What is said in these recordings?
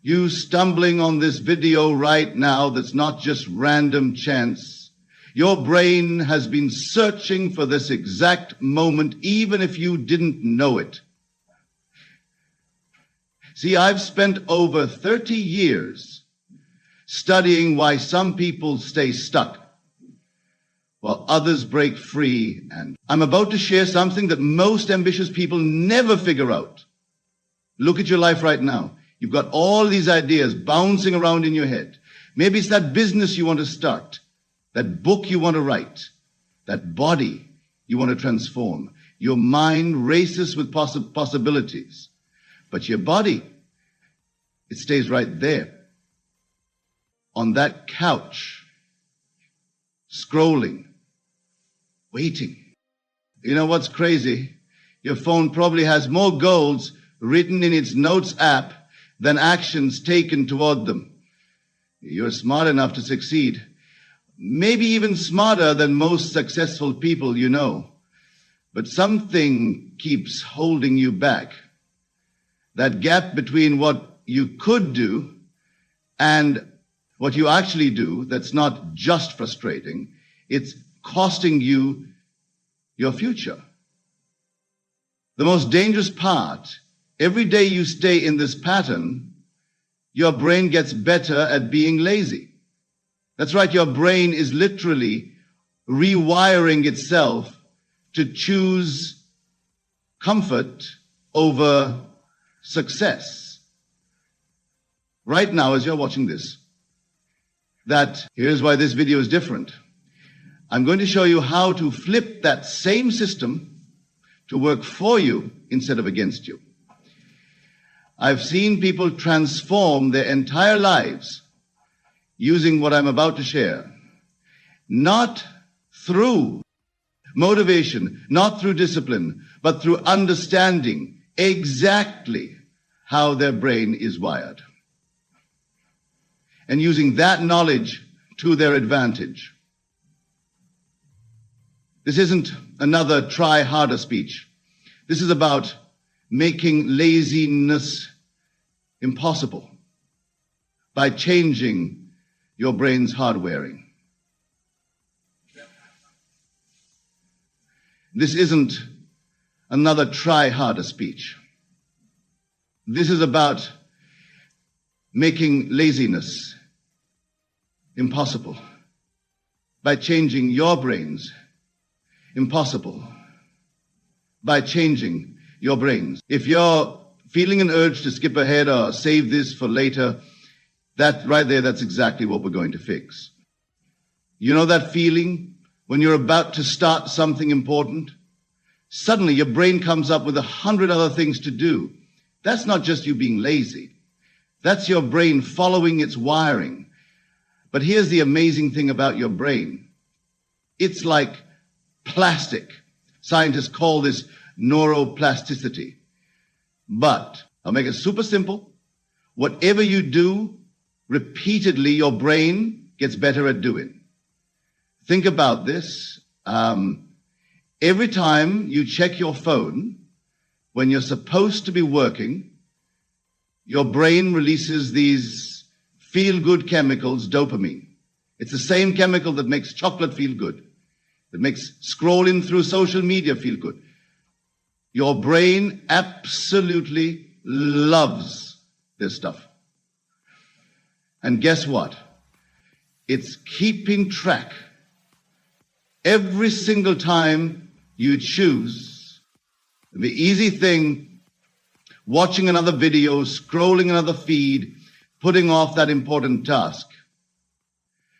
You stumbling on this video right now that's not just random chance. Your brain has been searching for this exact moment, even if you didn't know it. See, I've spent over 30 years studying why some people stay stuck while others break free. And I'm about to share something that most ambitious people never figure out. Look at your life right now. You've got all these ideas bouncing around in your head. Maybe it's that business you want to start, that book you want to write, that body you want to transform. Your mind races with possibilities. But your body, it stays right there on that couch, scrolling, waiting. You know what's crazy? Your phone probably has more goals written in its notes app than actions taken toward them. You're smart enough to succeed, maybe even smarter than most successful people you know. But something keeps holding you back. That gap between what you could do and what you actually do, that's not just frustrating, it's costing you your future. The most dangerous part, every day you stay in this pattern, your brain gets better at being lazy. That's right, your brain is literally rewiring itself to choose comfort over success. Right now, as you're watching this, here's why this video is different. I'm going to show you how to flip that same system to work for you instead of against you. I've seen people transform their entire lives using what I'm about to share. Not through motivation, not through discipline, but through understanding exactly how their brain is wired, and using that knowledge to their advantage. This isn't another try harder speech. This is about making laziness impossible by changing your brain's hardwiring. This isn't another try harder speech. This is about making laziness impossible by changing your brains impossible by changing your brains. If you're feeling an urge to skip ahead or save this for later, that right there, that's exactly what we're going to fix. You know that feeling when you're about to start something important? Suddenly your brain comes up with 100 other things to do. That's not just you being lazy. That's your brain following its wiring. But here's the amazing thing about your brain. It's like plastic. Scientists call this neuroplasticity. But I'll make it super simple. Whatever you do repeatedly, your brain gets better at doing. Think about this. Every time you check your phone, when you're supposed to be working, your brain releases these feel-good chemicals, dopamine. It's the same chemical that makes chocolate feel good, that makes scrolling through social media feel good. Your brain absolutely loves this stuff. And guess what? It's keeping track. Every single time you choose the easy thing, watching another video, scrolling another feed, putting off that important task,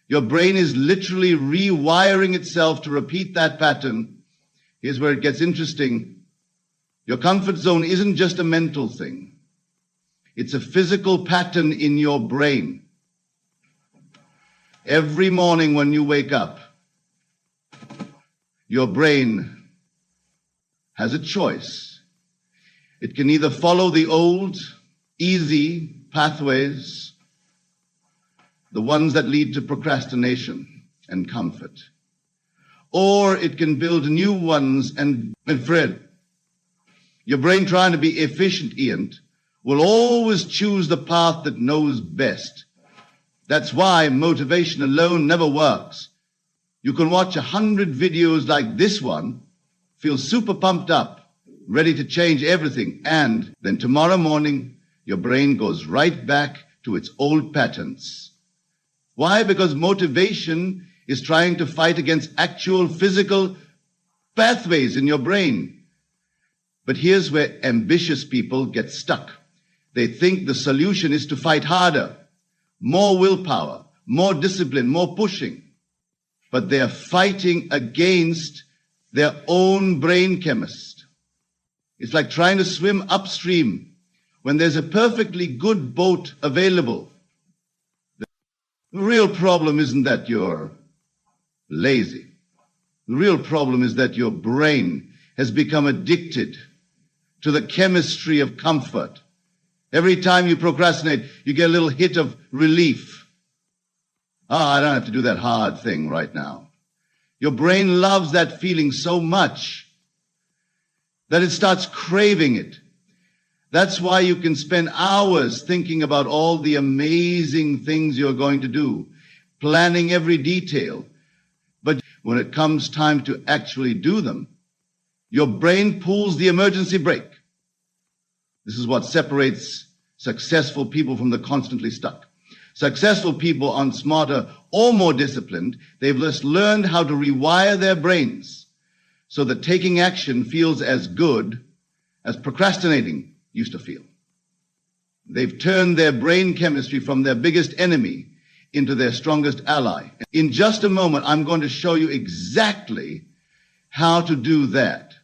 your brain is literally rewiring itself to repeat that pattern. Here's where it gets interesting. Your comfort zone isn't just a mental thing. It's a physical pattern in your brain. Every morning when you wake up, your brain has a choice. It can either follow the old, easy pathways, the ones that lead to procrastination and comfort, or it can build new ones. And Fred, your brain trying to be efficient, Ian, will always choose the path that knows best. That's why motivation alone never works. You can watch 100 videos like this one, feel super pumped up, ready to change everything, and then tomorrow morning, your brain goes right back to its old patterns. Why? Because motivation is trying to fight against actual physical pathways in your brain. But here's where ambitious people get stuck. They think the solution is to fight harder, more willpower, more discipline, more pushing. But they're fighting against their own brain chemist. It's like trying to swim upstream when there's a perfectly good boat available. The real problem isn't that you're lazy. The real problem is that your brain has become addicted to the chemistry of comfort. Every time you procrastinate, you get a little hit of relief. I don't have to do that hard thing right now. Your brain loves that feeling so much that it starts craving it. That's why you can spend hours thinking about all the amazing things you're going to do, planning every detail. But when it comes time to actually do them, your brain pulls the emergency brake. This is what separates successful people from the constantly stuck. Successful people aren't smarter or more disciplined. They've just learned how to rewire their brains so that taking action feels as good as procrastinating used to feel. They've turned their brain chemistry from their biggest enemy into their strongest ally. In just a moment, I'm going to show you exactly how to do that.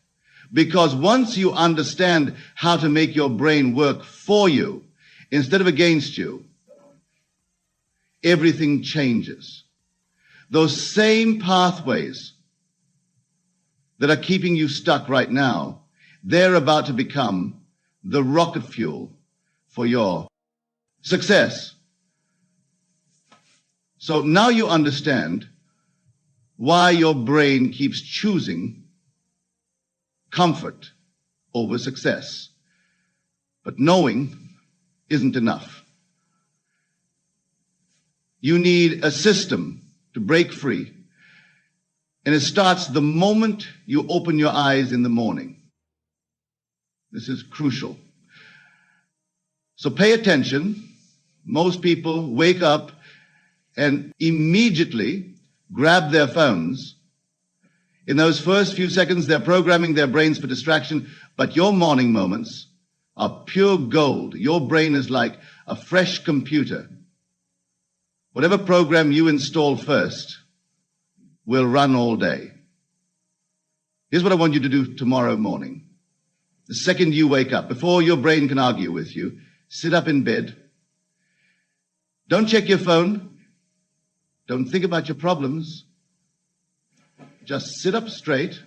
Because once you understand how to make your brain work for you instead of against you, everything changes. Those same pathways that are keeping you stuck right now, they're about to become the rocket fuel for your success. So now you understand why your brain keeps choosing comfort over success. But knowing isn't enough. You need a system to break free. And it starts the moment you open your eyes in the morning. This is crucial. So pay attention. Most people wake up and immediately grab their phones. In those first few seconds, they're programming their brains for distraction, but your morning moments are pure gold. Your brain is like a fresh computer. Whatever program you install first will run all day. Here's what I want you to do tomorrow morning. The second you wake up, before your brain can argue with you, sit up in bed. Don't check your phone. Don't think about your problems. Just sit up straight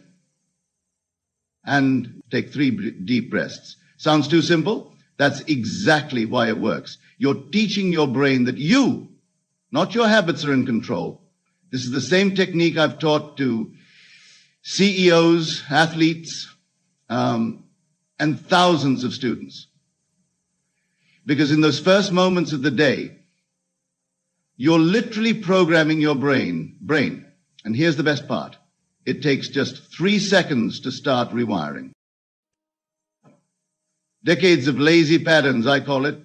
and take 3 deep breaths. Sounds too simple? That's exactly why it works. You're teaching your brain that you, not your habits, are in control. This is the same technique I've taught to CEOs, athletes, and thousands of students. Because in those first moments of the day, you're literally programming your brain. And here's the best part. It takes just 3 seconds to start rewiring. Decades of lazy patterns, I call it.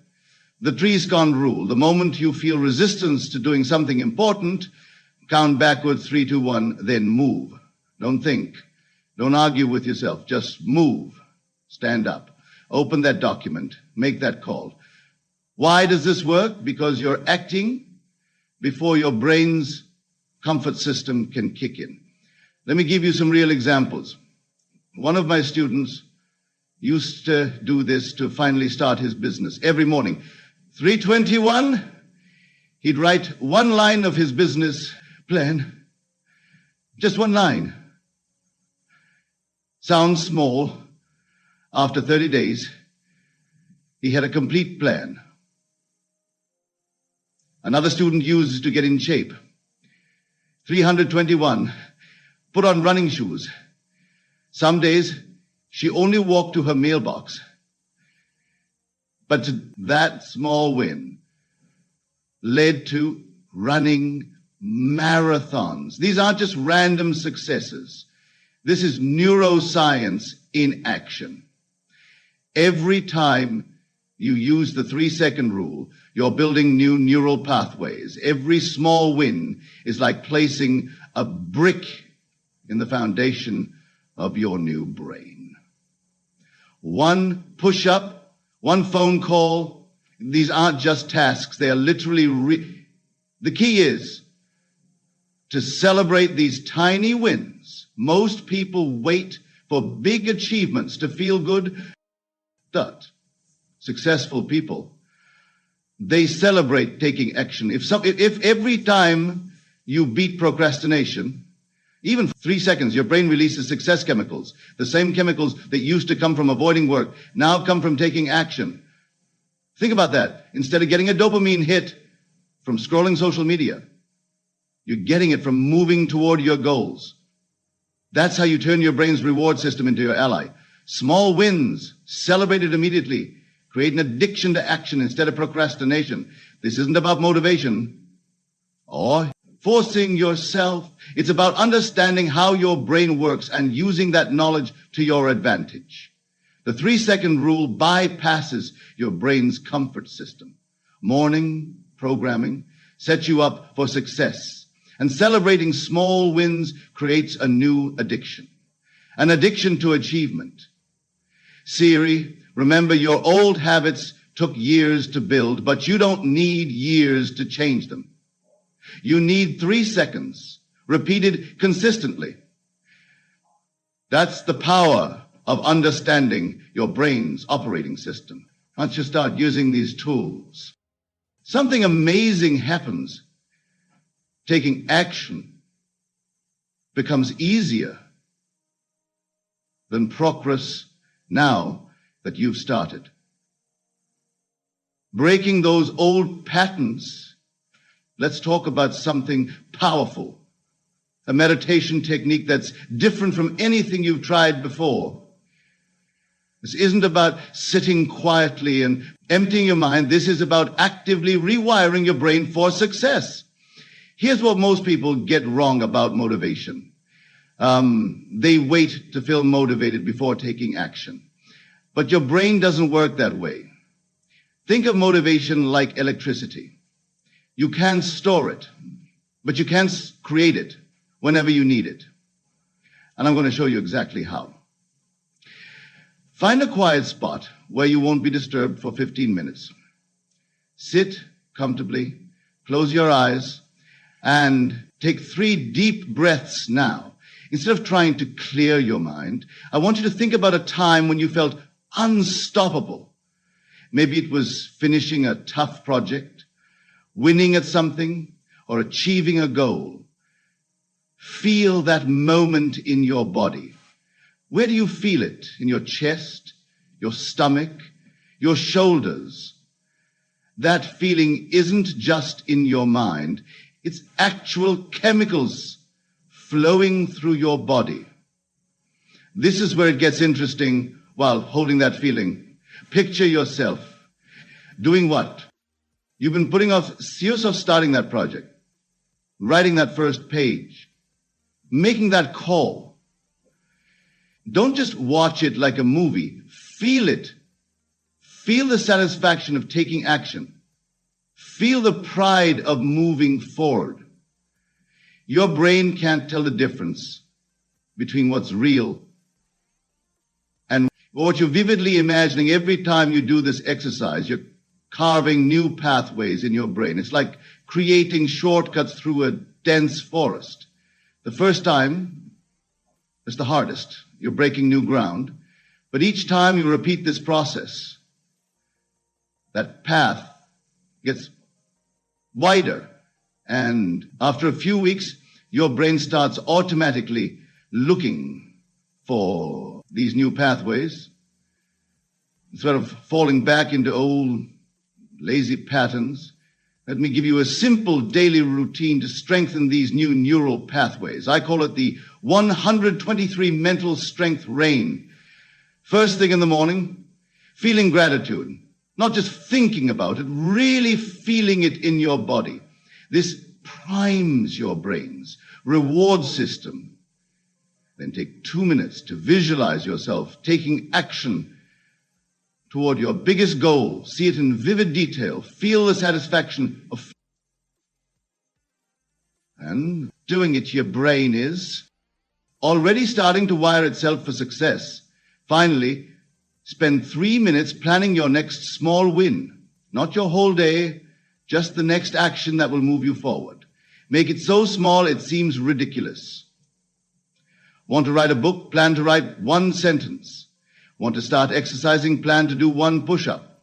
The 3-second rule. The moment you feel resistance to doing something important, count backwards, 3, 2, 1, then move. Don't think. Don't argue with yourself. Just move. Stand up. Open that document. Make that call. Why does this work? Because you're acting before your brain's comfort system can kick in. Let me give you some real examples. One of my students used to do this to finally start his business. Every morning, 3:21, he'd write one line of his business plan. Just one line. Sounds small. After 30 days, he had a complete plan. Another student used to get in shape. 321, put on running shoes. Some days, she only walked to her mailbox. But that small win led to running marathons. These aren't just random successes. This is neuroscience in action. Every time you use the 3-second rule, you're building new neural pathways. Every small win is like placing a brick in the foundation of your new brain. One push-up, one phone call, these aren't just tasks. They are literally the key is to celebrate these tiny wins. Most people wait for big achievements to feel good. But successful people, they celebrate taking action. If every time you beat procrastination, even 3 seconds, your brain releases success chemicals. The same chemicals that used to come from avoiding work now come from taking action. Think about that. Instead of getting a dopamine hit from scrolling social media, you're getting it from moving toward your goals. That's how you turn your brain's reward system into your ally. Small wins, celebrated immediately, create an addiction to action instead of procrastination. This isn't about motivation or forcing yourself. It's about understanding how your brain works and using that knowledge to your advantage. The 3-second rule bypasses your brain's comfort system. Morning programming sets you up for success, and celebrating small wins creates a new addiction, an addiction to achievement. Siri, remember your old habits took years to build, but you don't need years to change them. You need 3 seconds, repeated consistently. That's the power of understanding your brain's operating system. Once you start using these tools, something amazing happens. Taking action becomes easier than progress now that you've started. Breaking those old patterns, let's talk about something powerful, a meditation technique that's different from anything you've tried before. This isn't about sitting quietly and emptying your mind. This is about actively rewiring your brain for success. Here's what most people get wrong about motivation. They wait to feel motivated before taking action. But your brain doesn't work that way. Think of motivation like electricity. You can store it, but you can create it whenever you need it. And I'm going to show you exactly how. Find a quiet spot where you won't be disturbed for 15 minutes. Sit comfortably, close your eyes, and take 3 deep breaths now. Instead of trying to clear your mind, I want you to think about a time when you felt unstoppable. Maybe it was finishing a tough project, winning at something, or achieving a goal. Feel that moment in your body. Where do you feel it? In your chest, your stomach, your shoulders? That feeling isn't just in your mind. It's actual chemicals flowing through your body. This is where it gets interesting while holding that feeling. Picture yourself doing what? You've been putting off years of starting that project, writing that first page, making that call. Don't just watch it like a movie. Feel it. Feel the satisfaction of taking action. Feel the pride of moving forward. Your brain can't tell the difference between what's real and what you're vividly imagining. Every time you do this exercise, you're carving new pathways in your brain. It's like creating shortcuts through a dense forest. The first time is the hardest. You're breaking new ground. But each time you repeat this process, that path gets wider. And after a few weeks, your brain starts automatically looking for these new pathways. Instead of falling back into old lazy patterns, let me give you a simple daily routine to strengthen these new neural pathways. I call it the 123 mental strength rain. First thing in the morning, feeling gratitude. not just thinking about it, really feeling it in your body. This primes your brain's reward system. Then take 2 minutes to visualize yourself taking action toward your biggest goal. See it in vivid detail. Feel the satisfaction of, and doing it, your brain is already starting to wire itself for success. Finally, spend 3 minutes planning your next small win. Not your whole day, just the next action that will move you forward. Make it so small it seems ridiculous. Want to write a book? Plan to write 1 sentence. Want to start exercising? Plan to do 1 push-up.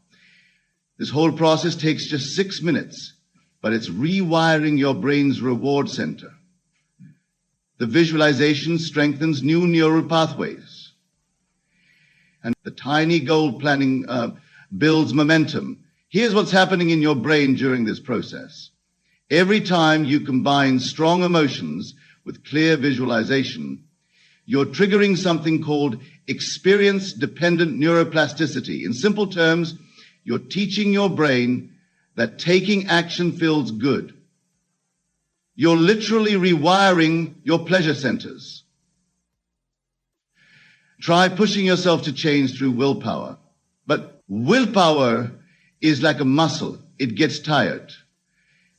This whole process takes just 6 minutes, but it's rewiring your brain's reward center. The visualization strengthens new neural pathways. And the tiny goal planning builds momentum. Here's what's happening in your brain during this process. Every time you combine strong emotions with clear visualization, you're triggering something called experience-dependent neuroplasticity. In simple terms, you're teaching your brain that taking action feels good. You're literally rewiring your pleasure centers. Try pushing yourself to change through willpower. But willpower is like a muscle. It gets tired.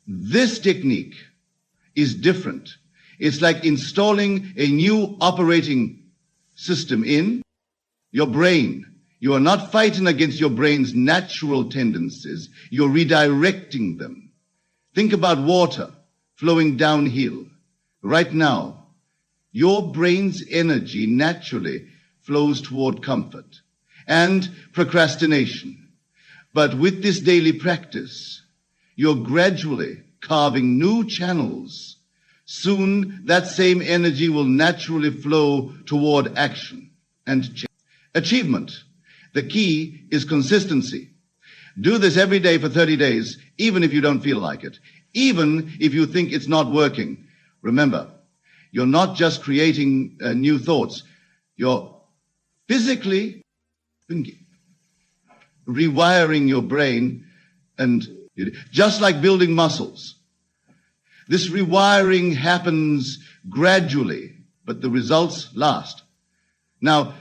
This technique is different. It's like installing a new operating system in your brain. You are not fighting against your brain's natural tendencies. You're redirecting them. Think about water flowing downhill. Right now, your brain's energy naturally flows toward comfort and procrastination. But with this daily practice, you're gradually carving new channels. Soon, that same energy will naturally flow toward action and change. Achievement. The key is consistency. Do this every day for 30 days, even if you don't feel like it, even if you think it's not working. Remember, you're not just creating new thoughts. You're physically rewiring your brain, and just like building muscles. This rewiring happens gradually, but the results last. Now,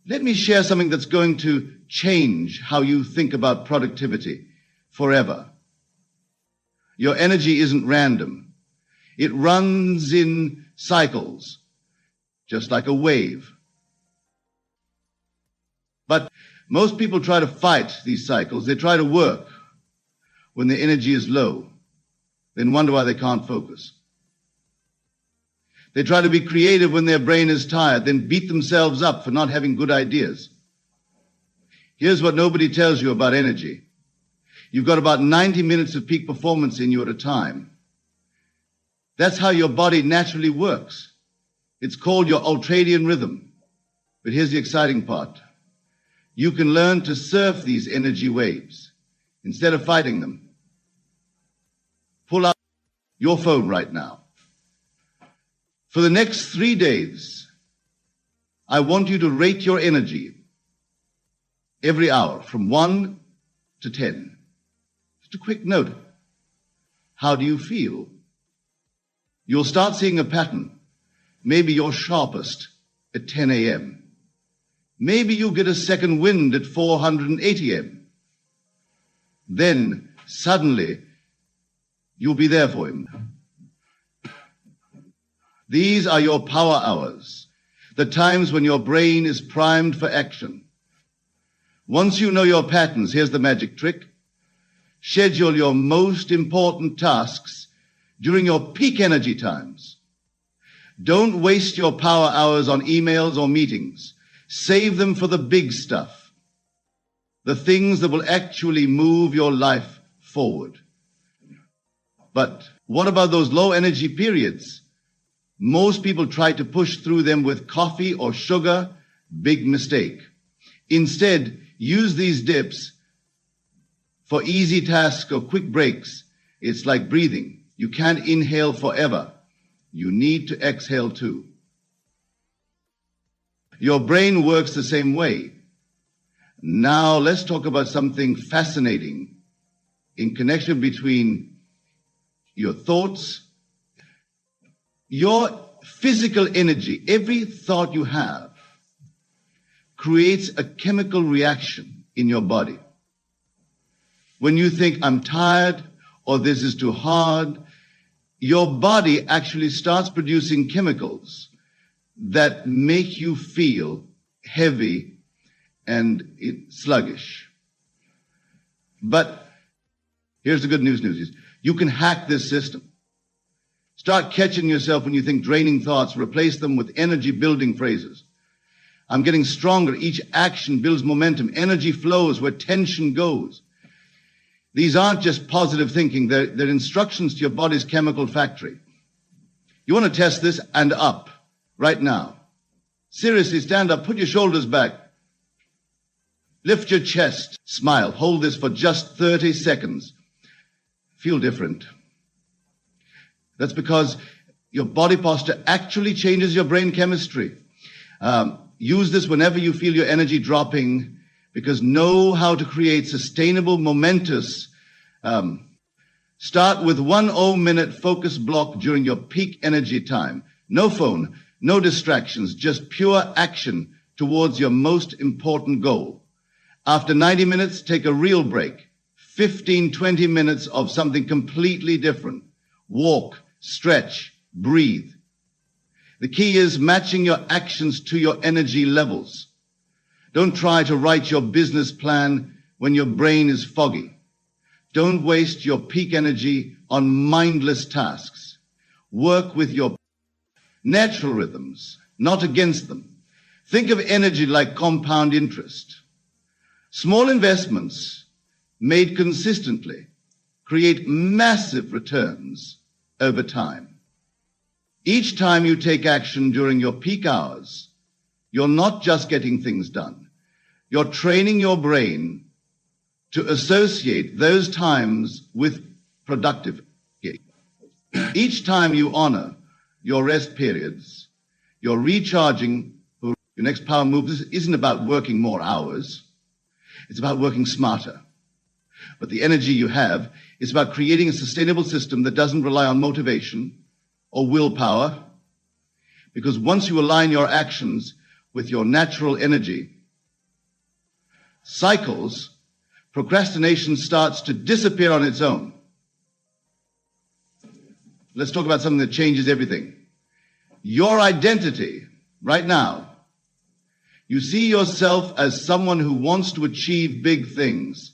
let me share something that's going to change how you think about productivity forever. Your energy isn't random. It runs in cycles, just like a wave. But most people try to fight these cycles. They try to work when the energy is low, then wonder why they can't focus. They try to be creative when their brain is tired, then beat themselves up for not having good ideas. Here's what nobody tells you about energy. You've got about 90 minutes of peak performance in you at a time. That's how your body naturally works. It's called your ultradian rhythm. But here's the exciting part. You can learn to surf these energy waves instead of fighting them. Pull out your phone right now. For the next 3 days, I want you to rate your energy every hour from 1 to 10. Just a quick note. How do you feel? You'll start seeing a pattern. Maybe you're sharpest at 10 a.m. Maybe you get a second wind at 408 a.m. Then, suddenly, you'll be there for him. These are your power hours, the times when your brain is primed for action. Once you know your patterns, here's the magic trick. Schedule your most important tasks during your peak energy times. Don't waste your power hours on emails or meetings. Save them for the big stuff, the things that will actually move your life forward. But what about those low energy periods? Most people try to push through them with coffee or sugar. Big mistake. Instead, use these dips for easy tasks or quick breaks. It's like breathing. You can't inhale forever. You need to exhale too. Your brain works the same way. Now let's talk about something fascinating in connection between your thoughts, your physical energy. Every thought you have creates a chemical reaction in your body. When you think, I'm tired, or this is too hard, your body actually starts producing chemicals that make you feel heavy and sluggish. But here's the good news is you can hack this system. Start catching yourself when you think draining thoughts, replace them with energy-building phrases. I'm getting stronger. Each action builds momentum. Energy flows where tension goes. These aren't just positive thinking. They're instructions to your body's chemical factory. You want to test this and up right now. Seriously, stand up, put your shoulders back. Lift your chest, smile. Hold this for just 30 seconds. Feel different. That's because your body posture actually changes your brain chemistry. Use this whenever you feel your energy dropping, because know how to create sustainable, momentous. Start with 1 minute focus block during your peak energy time. No phone, no distractions, just pure action towards your most important goal. After 90 minutes, take a real break. 15, 20 minutes of something completely different. Walk, stretch, breathe. The key is matching your actions to your energy levels. Don't try to write your business plan when your brain is foggy. Don't waste your peak energy on mindless tasks. Work with your natural rhythms, not against them. Think of energy like compound interest. Small investments made consistently create massive returns over time. Each time you take action during your peak hours, you're not just getting things done. You're training your brain to associate those times with productivity. Each time you honor your rest periods, you're recharging. Your next power move isn't about working more hours. It's about working smarter. But the energy you have is about creating a sustainable system that doesn't rely on motivation or willpower. Because once you align your actions with your natural energy cycles, procrastination starts to disappear on its own. Let's talk about something that changes everything. Your identity right now. You see yourself as someone who wants to achieve big things.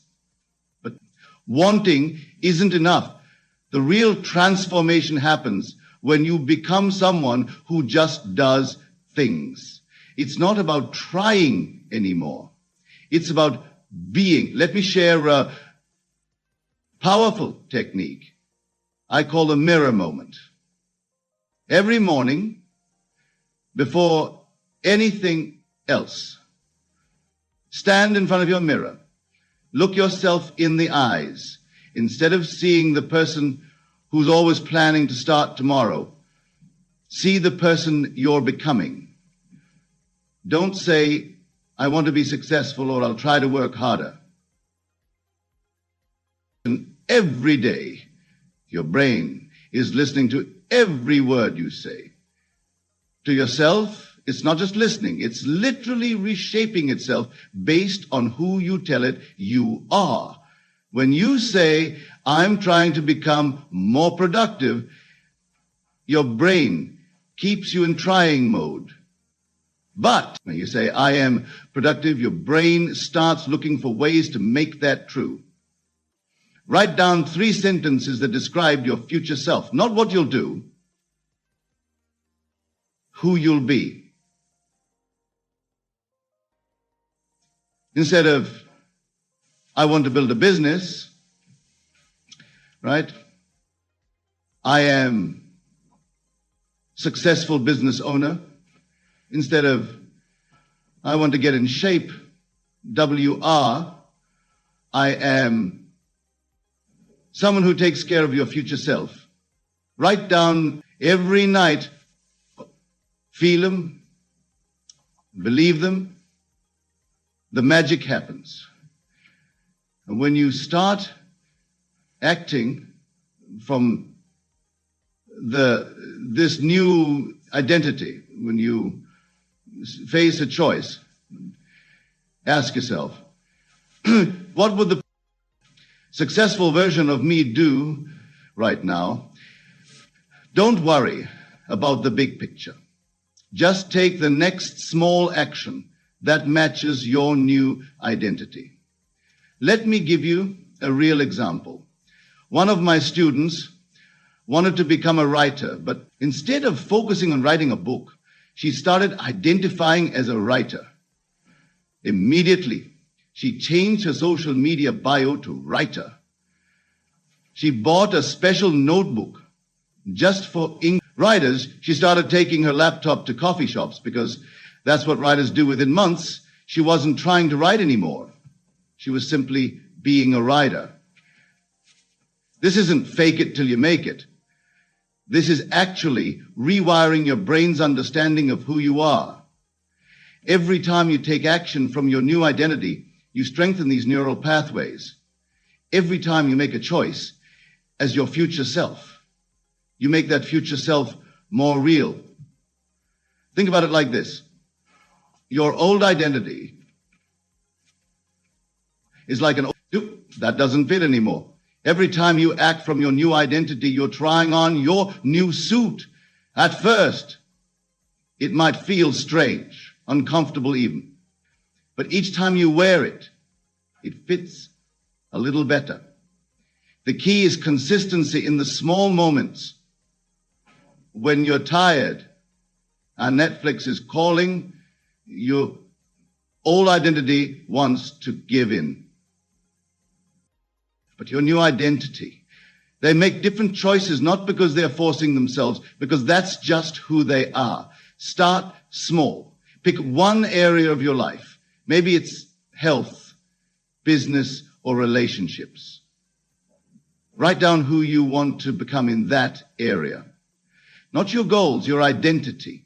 But wanting isn't enough. The real transformation happens when you become someone who just does things. It's not about trying anymore. It's about being. Let me share a powerful technique I call the mirror moment. Every morning, before anything else, stand in front of your mirror. Look yourself in the eyes. Instead of seeing the person who's always planning to start tomorrow, see the person you're becoming. Don't say, I want to be successful, or I'll try to work harder. And every day, your brain is listening to every word you say. To yourself, it's not just listening, it's literally reshaping itself based on who you tell it you are. When you say, I'm trying to become more productive, your brain keeps you in trying mode. But when you say, I am productive, your brain starts looking for ways to make that true. Write down 3 sentences that describe your future self. Not what you'll do, who you'll be. Instead of, I want to build a business, right? I am successful business owner. Instead of, I want to get in shape, WR, I am someone who takes care of your future self. Write down every night, feel them, believe them. the magic happens. And when you start acting from this new identity, when you face a choice, ask yourself, what would the successful version of me do right now? Don't worry about the big picture. Just take the next small action that matches your new identity. Let me give you a real example. One of my students wanted to become a writer, but instead of focusing on writing a book, she started identifying as a writer. Immediately, she changed her social media bio to writer. She bought a special notebook just for ink. Writers, she started taking her laptop to coffee shops because that's what writers do. Within months. She wasn't trying to write anymore. She was simply being a writer. This isn't fake it till you make it. This is actually rewiring your brain's understanding of who you are. Every time you take action from your new identity, you strengthen these neural pathways. Every time you make a choice as your future self, you make that future self more real. Think about it like this. Your old identity is like that doesn't fit anymore. Every time you act from your new identity, you're trying on your new suit. At first, it might feel strange, uncomfortable even. But each time you wear it, it fits a little better. The key is consistency in the small moments. When you're tired and Netflix is calling, your old identity wants to give in. But your new identity, they make different choices, not because they're forcing themselves, because that's just who they are. Start small. Pick one area of your life. Maybe it's health, business, or relationships. Write down who you want to become in that area. Not your goals, your identity.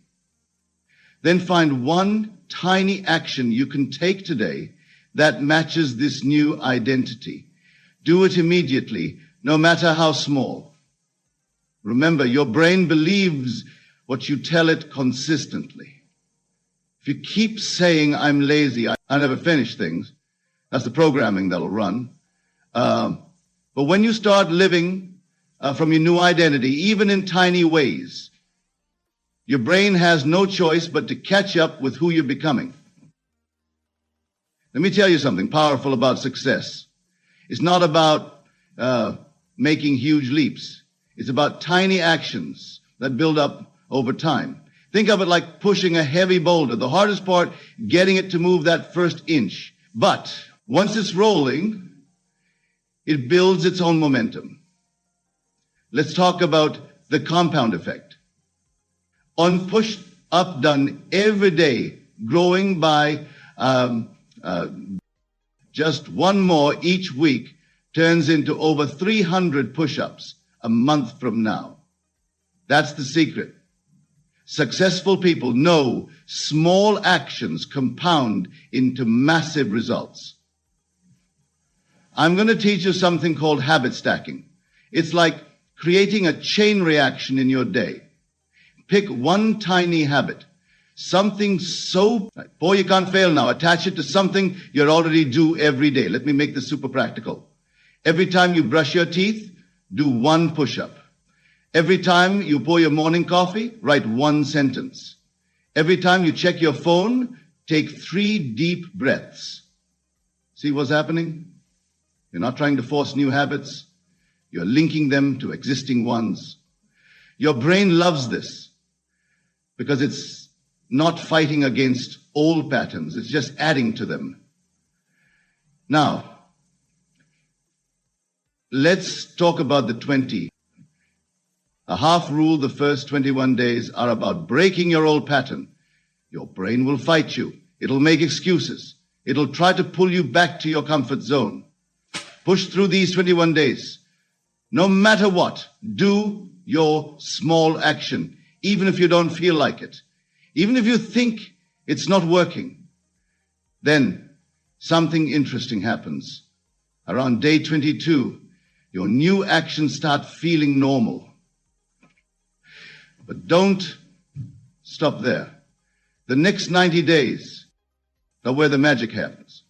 Then find one tiny action you can take today that matches this new identity. Do it immediately, no matter how small. Remember, your brain believes what you tell it consistently. If you keep saying, I'm lazy, I never finish things, that's the programming that'll run. But when you start living from your new identity, even in tiny ways, your brain has no choice but to catch up with who you're becoming. Let me tell you something powerful about success. It's not about making huge leaps. It's about tiny actions that build up over time. Think of it like pushing a heavy boulder. The hardest part, getting it to move that first inch. But once it's rolling, it builds its own momentum. Let's talk about the compound effect. On push-up done every day, growing by just one more each week, turns into over 300 push-ups a month from now. That's the secret. Successful people know small actions compound into massive results. I'm going to teach you something called habit stacking. It's like creating a chain reaction in your day. Pick one tiny habit, something so, boy, you can't fail now. Attach it to something you already do every day. Let me make this super practical. Every time you brush your teeth, do one push-up. Every time you pour your morning coffee, write one sentence. Every time you check your phone, take 3 deep breaths. See what's happening? You're not trying to force new habits. You're linking them to existing ones. Your brain loves this because it's not fighting against old patterns. It's just adding to them. Now, let's talk about the 20. A half rule, the first 21 days are about breaking your old pattern. Your brain will fight you. It'll make excuses. It'll try to pull you back to your comfort zone. Push through these 21 days. No matter what, do your small action, even if you don't feel like it. Even if you think it's not working, then something interesting happens. Around day 22, your new actions start feeling normal. But don't stop there. The next 90 days are where the magic happens.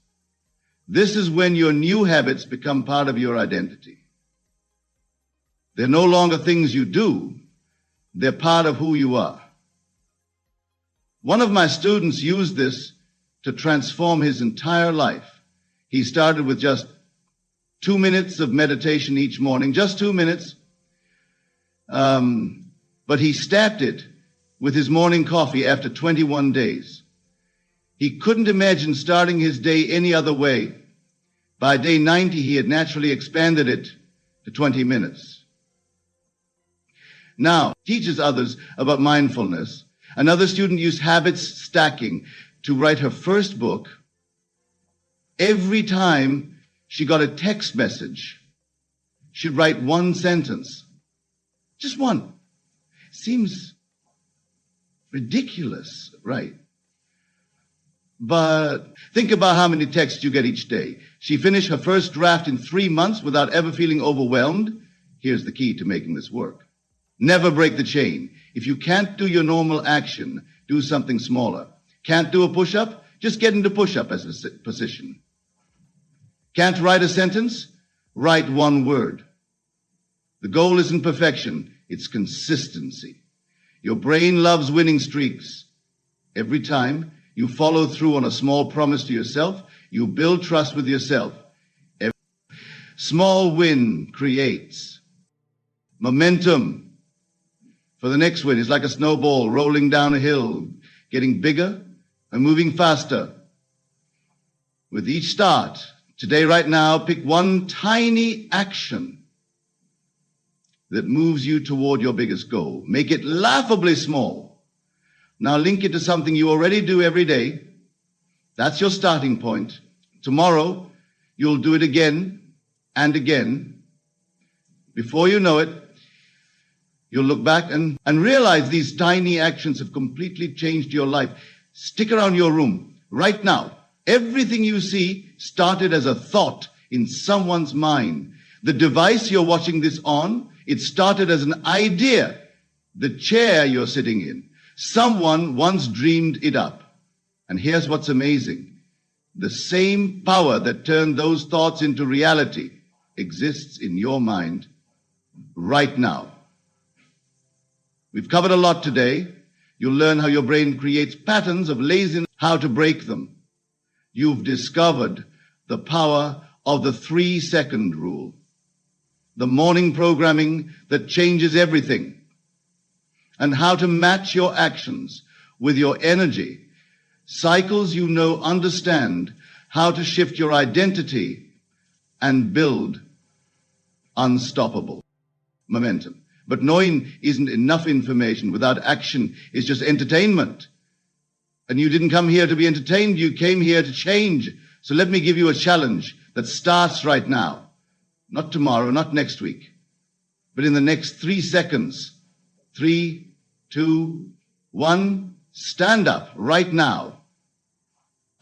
This is when your new habits become part of your identity. They're no longer things you do. They're part of who you are. One of my students used this to transform his entire life. He started with just 2 minutes of meditation each morning, just 2 minutes. But he stacked it with his morning coffee after 21 days. He couldn't imagine starting his day any other way. By day 90, he had naturally expanded it to 20 minutes. Now, teaches others about mindfulness. Another student used habits stacking to write her first book. Every time she got a text message, she'd write one sentence. Just one. Seems ridiculous, right? But think about how many texts you get each day. She finished her first draft in 3 months without ever feeling overwhelmed. Here's the key to making this work. Never break the chain. If you can't do your normal action, do something smaller. Can't do a push-up? Just get into push-up as a position. Can't write a sentence? Write one word. The goal isn't perfection, it's consistency. Your brain loves winning streaks. Every time you follow through on a small promise to yourself, you build trust with yourself. Every small win creates momentum for the next win. It's like a snowball rolling down a hill, getting bigger and moving faster. With each start, today, right now, pick one tiny action that moves you toward your biggest goal. Make it laughably small. Now link it to something you already do every day. That's your starting point. Tomorrow, you'll do it again and again. Before you know it, you'll look back and realize these tiny actions have completely changed your life. Stick around your room right now. Everything you see started as a thought in someone's mind. The device you're watching this on, it started as an idea. The chair you're sitting in, someone once dreamed it up. And here's what's amazing. The same power that turned those thoughts into reality exists in your mind right now. We've covered a lot today. You'll learn how your brain creates patterns of laziness, how to break them. You've discovered the power of the 3-second rule, the morning programming that changes everything, and how to match your actions with your energy. Cycles you know understand how to shift your identity and build unstoppable momentum. But knowing isn't enough information. Without action, it's just entertainment. And you didn't come here to be entertained. You came here to change. So let me give you a challenge that starts right now. Not tomorrow, not next week, but in the next 3 seconds. 3, 2, 1, stand up right now.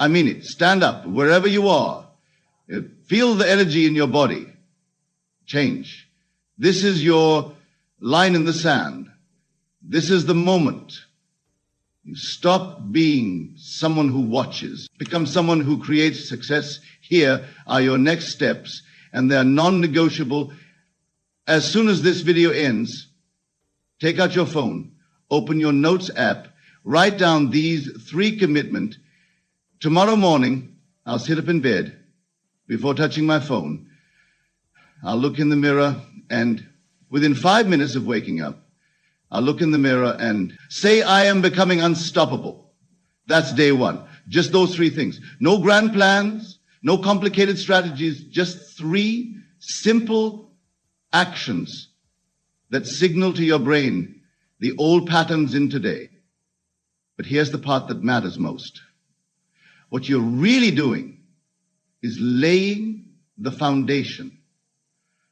I mean it. Stand up wherever you are. Feel the energy in your body. Change. This is your line in the sand. This is the moment. You stop being someone who watches. Become someone who creates success. Here are your next steps, and they're non-negotiable. As soon as this video ends, take out your phone, open your notes app, write down these 3 commitments. Tomorrow morning, I'll sit up in bed before touching my phone. I'll look in the mirror, and within 5 minutes of waking up, I'll look in the mirror and say, I am becoming unstoppable. That's day 1. Just those 3 things. No grand plans, no complicated strategies, just 3 simple actions that signal to your brain the old patterns in today. But here's the part that matters most. What you're really doing is laying the foundation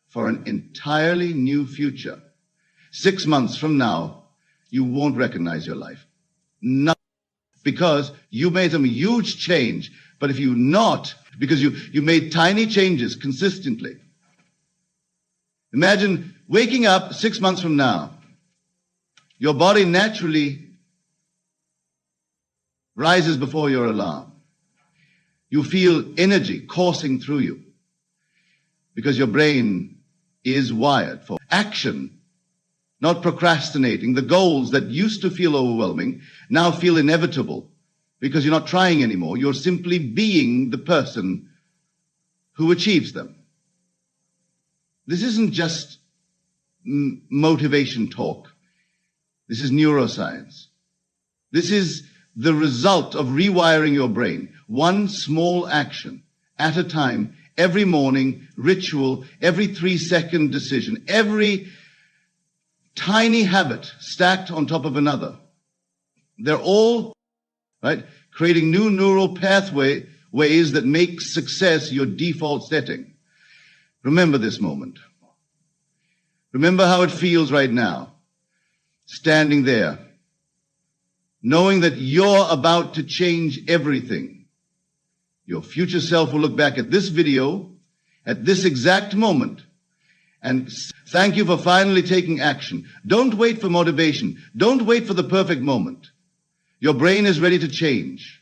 for an entirely new future. 6 months from now, you won't recognize your life. Not because you made some huge change, But if you not, because you made tiny changes consistently. Imagine waking up 6 months from now. Your body naturally rises before your alarm. You feel energy coursing through you because your brain is wired for action, not procrastinating. The goals that used to feel overwhelming now feel inevitable because you're not trying anymore. You're simply being the person who achieves them. This isn't just motivation talk. This is neuroscience. This is the result of rewiring your brain. One small action at a time, every morning, ritual, every 3-second decision, every tiny habit stacked on top of another. They're all, right, creating new neural ways that make success your default setting. Remember this moment. Remember how it feels right now, standing there, knowing that you're about to change everything. Your future self will look back at this video, at this exact moment, and thank you for finally taking action. Don't wait for motivation. Don't wait for the perfect moment. Your brain is ready to change.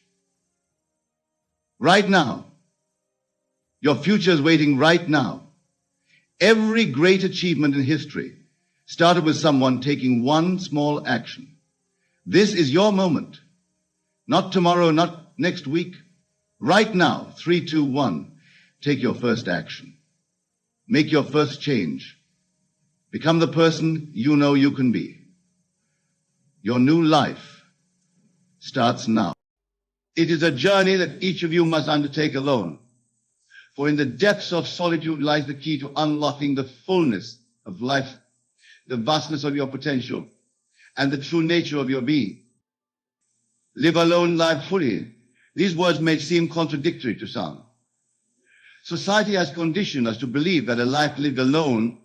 Right now. Your future is waiting right now. Every great achievement in history started with someone taking one small action. This is your moment. Not tomorrow, not next week. Right now, 3, 2, 1. Take your first action. Make your first change. Become the person you know you can be. Your new life starts now. It is a journey that each of you must undertake alone. For in the depths of solitude lies the key to unlocking the fullness of life, the vastness of your potential, and the true nature of your being. Live alone, live fully. These words may seem contradictory to some. Society has conditioned us to believe that a life lived alone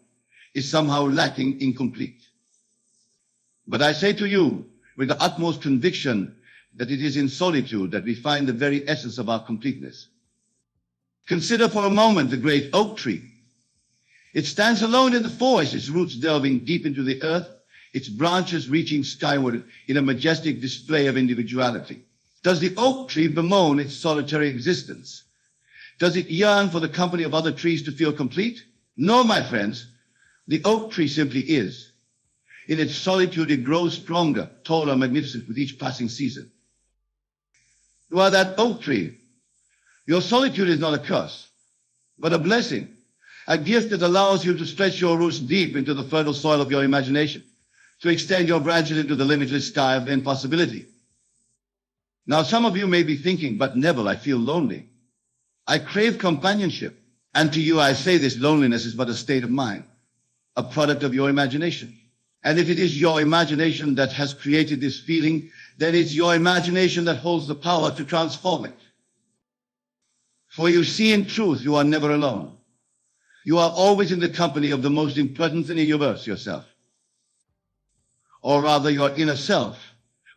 is somehow lacking, incomplete. But I say to you, with the utmost conviction, that it is in solitude that we find the very essence of our completeness. Consider for a moment the great oak tree. It stands alone in the forest, its roots delving deep into the earth, its branches reaching skyward in a majestic display of individuality. Does the oak tree bemoan its solitary existence? Does it yearn for the company of other trees to feel complete? No, my friends. The oak tree simply is. In its solitude, it grows stronger, taller, magnificent with each passing season. You are that oak tree. Your solitude is not a curse, but a blessing, a gift that allows you to stretch your roots deep into the fertile soil of your imagination, to extend your branches into the limitless sky of impossibility. Now, some of you may be thinking, but Neville, I feel lonely. I crave companionship. And to you, I say this loneliness is but a state of mind, a product of your imagination. And if it is your imagination that has created this feeling, then it's your imagination that holds the power to transform it. For you see, in truth, you are never alone. You are always in the company of the most important thing in the universe, yourself. Or rather, your inner self,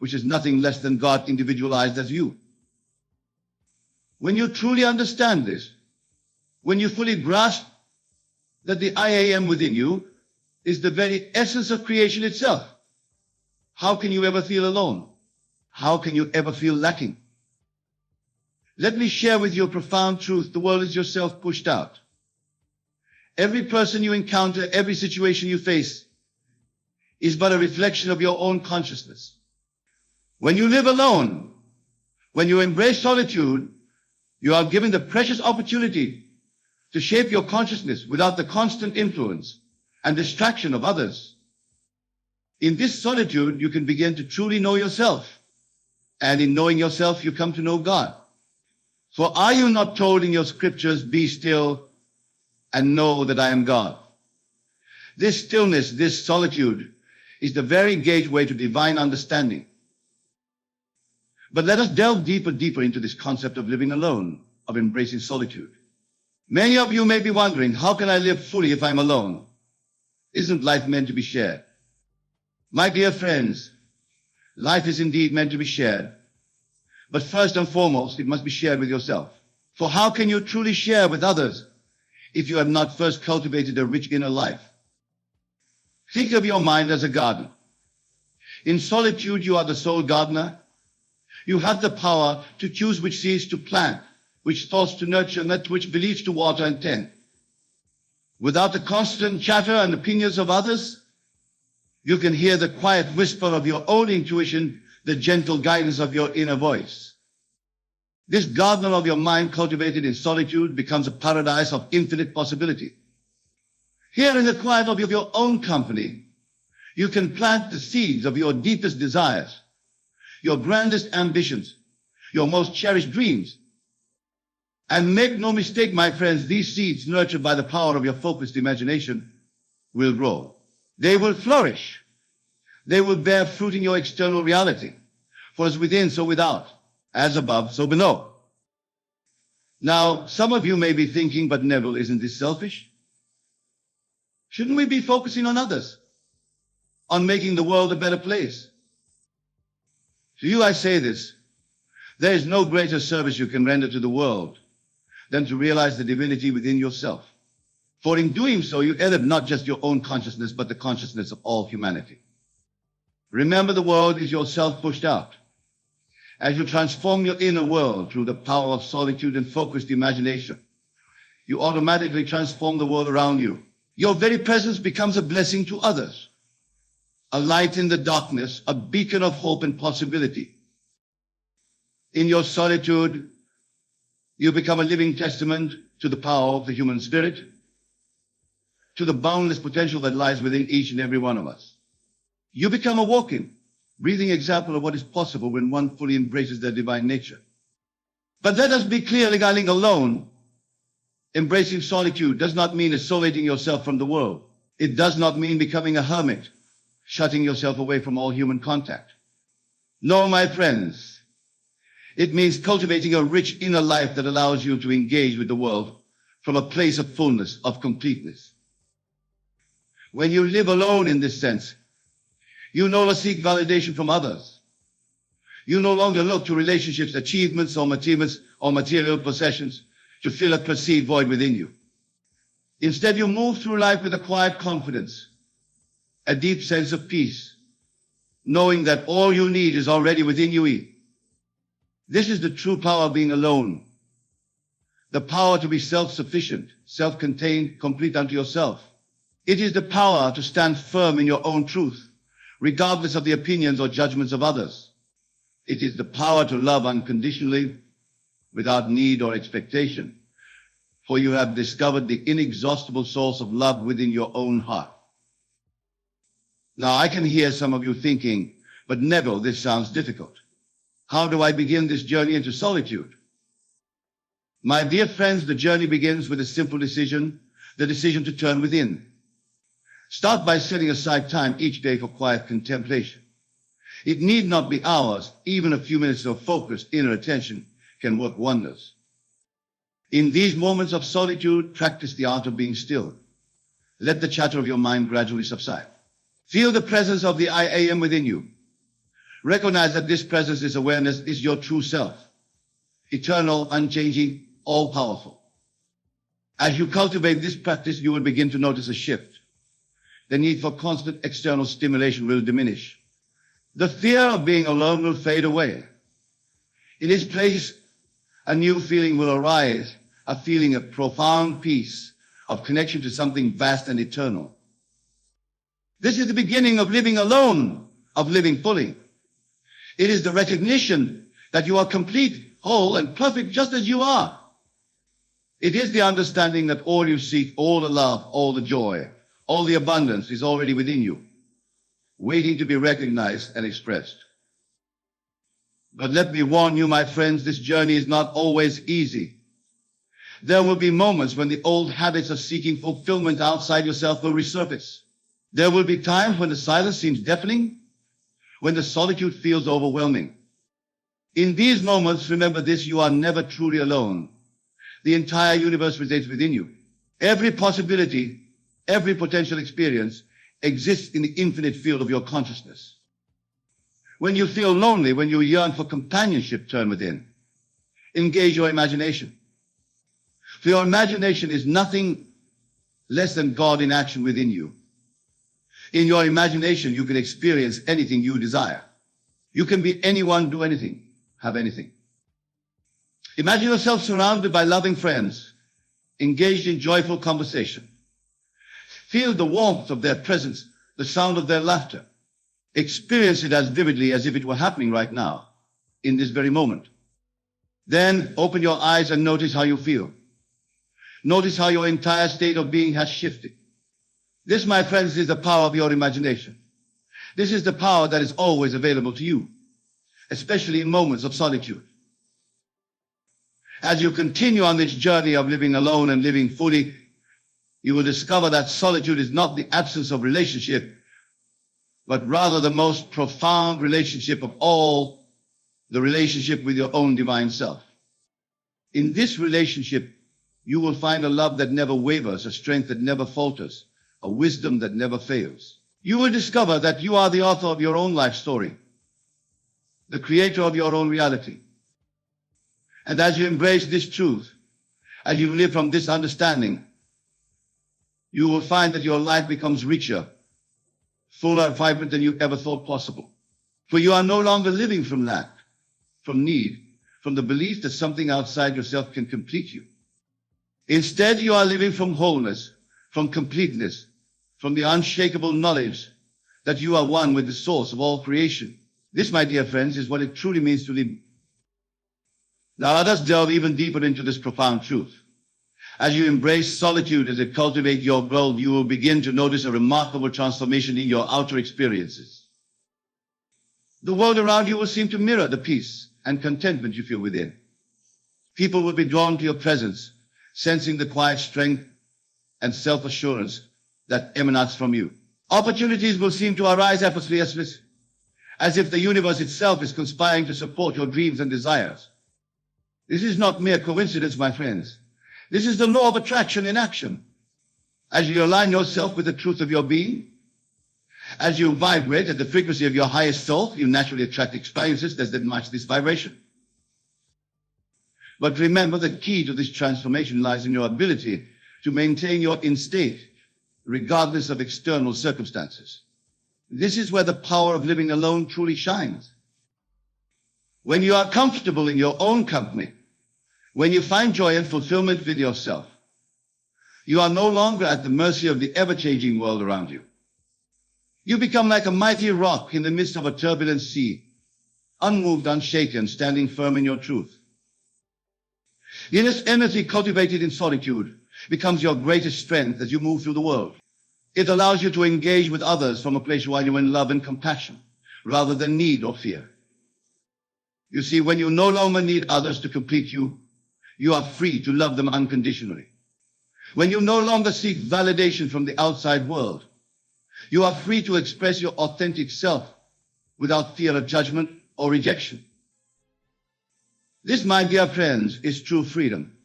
which is nothing less than God individualized as you. When you truly understand this, when you fully grasp that the I am within you is the very essence of creation itself, how can you ever feel alone? How can you ever feel lacking? Let me share with you a profound truth. The world is yourself pushed out. Every person you encounter, every situation you face is but a reflection of your own consciousness. When you live alone, when you embrace solitude, you are given the precious opportunity to shape your consciousness without the constant influence and distraction of others. In this solitude, you can begin to truly know yourself. And in knowing yourself, you come to know God. For are you not told in your scriptures, be still and know that I am God? This stillness, this solitude, is the very gateway to divine understanding. But let us delve deeper into this concept of living alone, of embracing solitude. Many of you may be wondering, how can I live fully if I'm alone? Isn't life meant to be shared? My dear friends, life is indeed meant to be shared. But first and foremost, it must be shared with yourself. For how can you truly share with others if you have not first cultivated a rich inner life? Think of your mind as a garden. In solitude, you are the sole gardener. You have the power to choose which seeds to plant, which thoughts to nurture, and which beliefs to water and tend. Without the constant chatter and opinions of others, you can hear the quiet whisper of your own intuition, the gentle guidance of your inner voice. This garden of your mind cultivated in solitude becomes a paradise of infinite possibility. Here in the quiet of your own company, you can plant the seeds of your deepest desires, your grandest ambitions, your most cherished dreams. And make no mistake, my friends, these seeds, nurtured by the power of your focused imagination, will grow. They will flourish. They will bear fruit in your external reality. For as within, so without. As above, so below. Now, some of you may be thinking, but Neville, isn't this selfish? Shouldn't we be focusing on others? On making the world a better place? To you I say this, there is no greater service you can render to the world than to realize the divinity within yourself. For in doing so, you elevate not just your own consciousness, but the consciousness of all humanity. Remember, the world is yourself pushed out. As you transform your inner world through the power of solitude and focused imagination, you automatically transform the world around you. Your very presence becomes a blessing to others, a light in the darkness, a beacon of hope and possibility. In your solitude, you become a living testament to the power of the human spirit, to the boundless potential that lies within each and every one of us. You become a walking, breathing example of what is possible when one fully embraces their divine nature. But let us be clear, regarding alone, embracing solitude does not mean isolating yourself from the world. It does not mean becoming a hermit, shutting yourself away from all human contact. No, my friends, it means cultivating a rich inner life that allows you to engage with the world from a place of fullness, of completeness. When you live alone in this sense, you no longer seek validation from others. You no longer look to relationships, achievements, or material possessions to fill a perceived void within you. Instead, you move through life with a quiet confidence, a deep sense of peace, knowing that all you need is already within you. This is the true power of being alone. The power to be self-sufficient, self-contained, complete unto yourself. It is the power to stand firm in your own truth, regardless of the opinions or judgments of others. It is the power to love unconditionally, without need or expectation, for you have discovered the inexhaustible source of love within your own heart. Now, I can hear some of you thinking, but Neville, this sounds difficult. How do I begin this journey into solitude? My dear friends, the journey begins with a simple decision, the decision to turn within. Start by setting aside time each day for quiet contemplation. It need not be hours. Even a few minutes of focused inner attention can work wonders. In these moments of solitude, practice the art of being still. Let the chatter of your mind gradually subside. Feel the presence of the I am within you. Recognize that this presence, this awareness, is your true self. Eternal, unchanging, all-powerful. As you cultivate this practice, you will begin to notice a shift. The need for constant external stimulation will diminish. The fear of being alone will fade away. In its place, a new feeling will arise, a feeling of profound peace, of connection to something vast and eternal. This is the beginning of living alone, of living fully. It is the recognition that you are complete, whole, and perfect just as you are. It is the understanding that all you seek, all the love, all the joy, all the abundance is already within you, waiting to be recognized and expressed. But let me warn you, my friends, this journey is not always easy. There will be moments when the old habits of seeking fulfillment outside yourself will resurface. There will be times when the silence seems deafening, when the solitude feels overwhelming. In these moments, remember this: you are never truly alone. The entire universe resides within you. Every possibility, every potential experience exists in the infinite field of your consciousness. When you feel lonely, when you yearn for companionship, turn within. Engage your imagination. For your imagination is nothing less than God in action within you. In your imagination, you can experience anything you desire. You can be anyone, do anything, have anything. Imagine yourself surrounded by loving friends, engaged in joyful conversation. Feel the warmth of their presence, the sound of their laughter. Experience it as vividly as if it were happening right now, in this very moment. Then open your eyes and notice how you feel. Notice how your entire state of being has shifted. This, my friends, is the power of your imagination. This is the power that is always available to you, especially in moments of solitude. As you continue on this journey of living alone and living fully, you will discover that solitude is not the absence of relationship, but rather the most profound relationship of all, the relationship with your own divine self. In this relationship, you will find a love that never wavers, a strength that never falters, a wisdom that never fails. You will discover that you are the author of your own life story, the creator of your own reality. And as you embrace this truth, as you live from this understanding, you will find that your life becomes richer, fuller and vibrant than you ever thought possible. For you are no longer living from lack, from need, from the belief that something outside yourself can complete you. Instead, you are living from wholeness, from completeness, from the unshakable knowledge that you are one with the source of all creation. This, my dear friends, is what it truly means to live. Now let us delve even deeper into this profound truth. As you embrace solitude, as it cultivates your world, you will begin to notice a remarkable transformation in your outer experiences. The world around you will seem to mirror the peace and contentment you feel within. People will be drawn to your presence, sensing the quiet strength and self-assurance that emanates from you. Opportunities will seem to arise effortlessly, as if the universe itself is conspiring to support your dreams and desires. This is not mere coincidence, my friends. This is the law of attraction in action. As you align yourself with the truth of your being, as you vibrate at the frequency of your highest self, you naturally attract experiences that match this vibration. But remember, the key to this transformation lies in your ability to maintain your in-state, regardless of external circumstances. This is where the power of living alone truly shines. When you are comfortable in your own company, when you find joy and fulfillment with yourself, you are no longer at the mercy of the ever-changing world around you. You become like a mighty rock in the midst of a turbulent sea, unmoved, unshaken, standing firm in your truth. This energy cultivated in solitude becomes your greatest strength as you move through the world. It allows you to engage with others from a place where you are in love and compassion, rather than need or fear. You see, when you no longer need others to complete you, you are free to love them unconditionally. When you no longer seek validation from the outside world, you are free to express your authentic self without fear of judgment or rejection. This, my dear friends, is true freedom.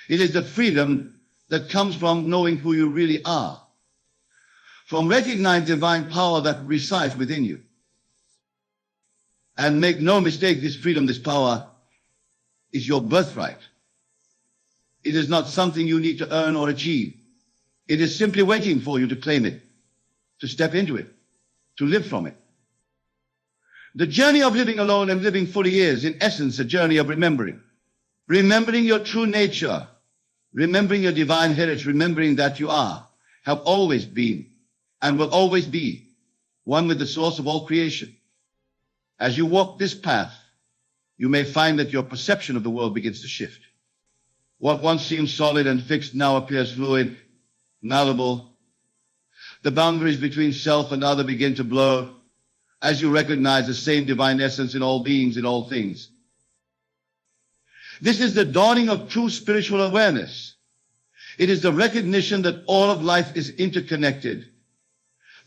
It is the freedom that comes from knowing who you really are, from recognizing divine power that resides within you. And make no mistake, this freedom, this power is your birthright. It is not something you need to earn or achieve. It is simply waiting for you to claim it, to step into it, to live from it. The journey of living alone and living fully is, in essence, a journey of remembering. Remembering your true nature, remembering your divine heritage, remembering that you are, have always been, and will always be, one with the source of all creation. As you walk this path, you may find that your perception of the world begins to shift. What once seemed solid and fixed now appears fluid, malleable. The boundaries between self and other begin to blur as you recognize the same divine essence in all beings, in all things. This is the dawning of true spiritual awareness. It is the recognition that all of life is interconnected,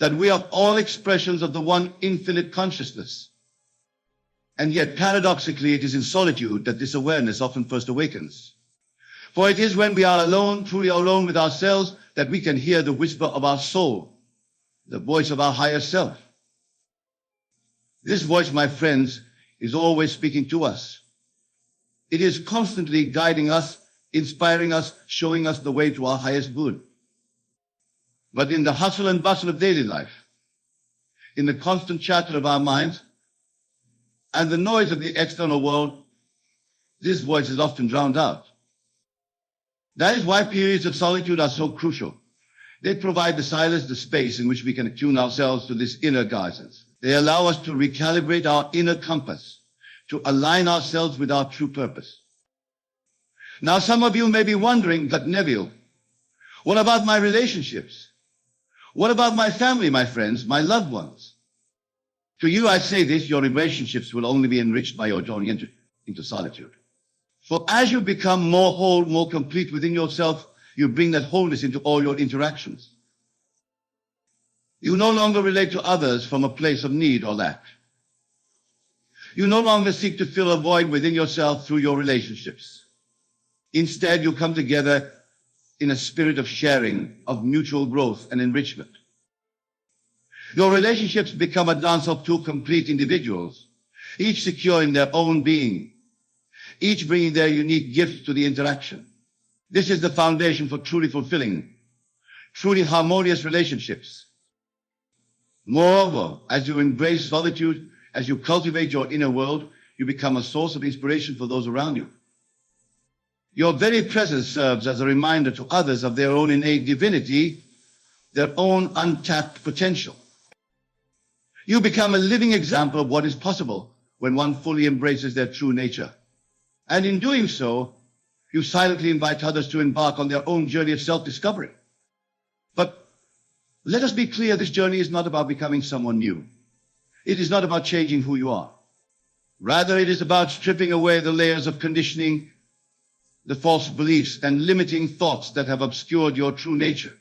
that we are all expressions of the one infinite consciousness. And yet, paradoxically, it is in solitude that this awareness often first awakens. For it is when we are alone, truly alone with ourselves, that we can hear the whisper of our soul, the voice of our higher self. This voice, my friends, is always speaking to us. It is constantly guiding us, inspiring us, showing us the way to our highest good. But in the hustle and bustle of daily life, in the constant chatter of our minds, and the noise of the external world, this voice is often drowned out. That is why periods of solitude are so crucial. They provide the silence, the space in which we can attune ourselves to this inner guidance. They allow us to recalibrate our inner compass, to align ourselves with our true purpose. Now, some of you may be wondering, but Neville, what about my relationships? What about my family, my friends, my loved ones? To you, I say this, your relationships will only be enriched by your journey into solitude. For as you become more whole, more complete within yourself, you bring that wholeness into all your interactions. You no longer relate to others from a place of need or lack. You no longer seek to fill a void within yourself through your relationships. Instead, you come together in a spirit of sharing, of mutual growth and enrichment. Your relationships become a dance of two complete individuals, each secure in their own being, each bringing their unique gifts to the interaction. This is the foundation for truly fulfilling, truly harmonious relationships. Moreover, as you embrace solitude, as you cultivate your inner world, you become a source of inspiration for those around you. Your very presence serves as a reminder to others of their own innate divinity, their own untapped potential. You become a living example of what is possible when one fully embraces their true nature. And in doing so, you silently invite others to embark on their own journey of self-discovery. But let us be clear, this journey is not about becoming someone new. It is not about changing who you are. Rather, it is about stripping away the layers of conditioning, the false beliefs and limiting thoughts that have obscured your true nature.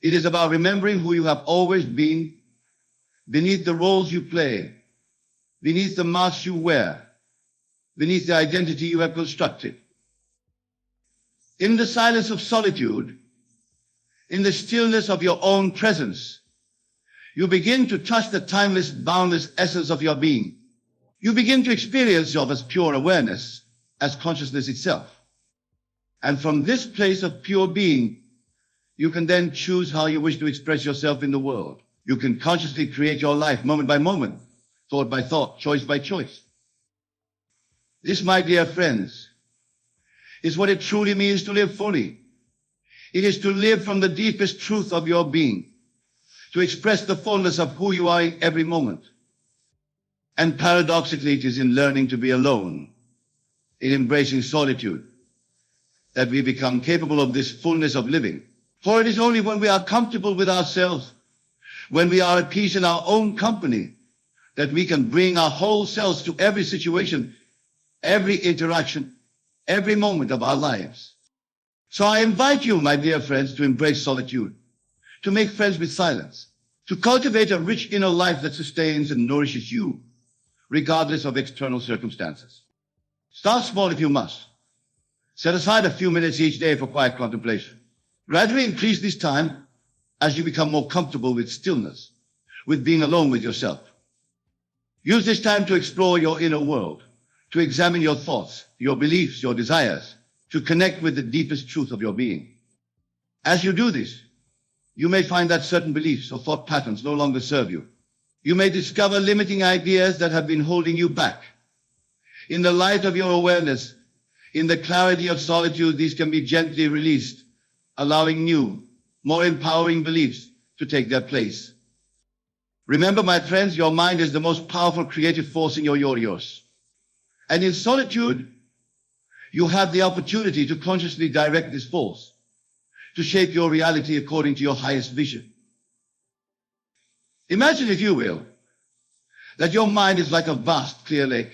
It is about remembering who you have always been, beneath the roles you play, beneath the masks you wear, beneath the identity you have constructed. In the silence of solitude, in the stillness of your own presence, you begin to touch the timeless, boundless essence of your being. You begin to experience yourself as pure awareness, as consciousness itself. And from this place of pure being, you can then choose how you wish to express yourself in the world. You can consciously create your life moment by moment, thought by thought, choice by choice. This, my dear friends, is what it truly means to live fully. It is to live from the deepest truth of your being, to express the fullness of who you are in every moment. And paradoxically, it is in learning to be alone, in embracing solitude, that we become capable of this fullness of living. For it is only when we are comfortable with ourselves, when we are at peace in our own company, that we can bring our whole selves to every situation, every interaction, every moment of our lives. So I invite you, my dear friends, to embrace solitude, to make friends with silence, to cultivate a rich inner life that sustains and nourishes you, regardless of external circumstances. Start small if you must. Set aside a few minutes each day for quiet contemplation. Gradually increase this time as you become more comfortable with stillness, with being alone with yourself. Use this time to explore your inner world, to examine your thoughts, your beliefs, your desires, to connect with the deepest truth of your being. As you do this, you may find that certain beliefs or thought patterns no longer serve you. You may discover limiting ideas that have been holding you back. In the light of your awareness, in the clarity of solitude, these can be gently released, allowing new, more empowering beliefs to take their place. Remember, my friends, your mind is the most powerful creative force in your universe. And in solitude, you have the opportunity to consciously direct this force, to shape your reality according to your highest vision. Imagine, if you will, that your mind is like a vast, clear lake.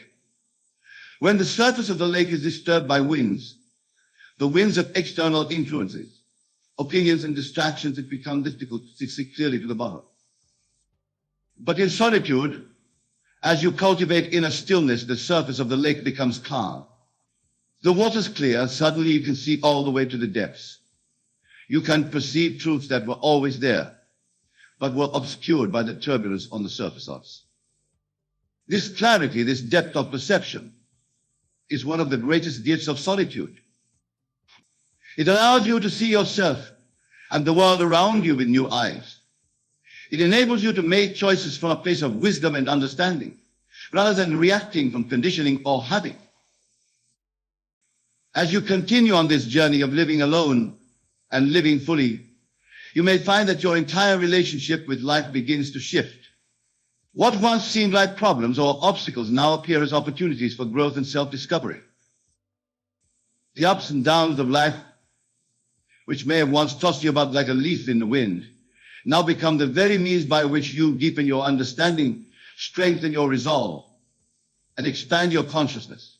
When the surface of the lake is disturbed by winds, the winds of external influences, opinions and distractions, it becomes difficult to see clearly to the bottom. But in solitude, as you cultivate inner stillness, the surface of the lake becomes calm. The water's clear, suddenly you can see all the way to the depths. You can perceive truths that were always there, but were obscured by the turbulence on the surface of us. This clarity, this depth of perception, is one of the greatest gifts of solitude. It allows you to see yourself and the world around you with new eyes. It enables you to make choices from a place of wisdom and understanding, rather than reacting from conditioning or habit. As you continue on this journey of living alone and living fully, you may find that your entire relationship with life begins to shift. What once seemed like problems or obstacles now appear as opportunities for growth and self-discovery. The ups and downs of life, which may have once tossed you about like a leaf in the wind, now become the very means by which you deepen your understanding, strengthen your resolve, and expand your consciousness.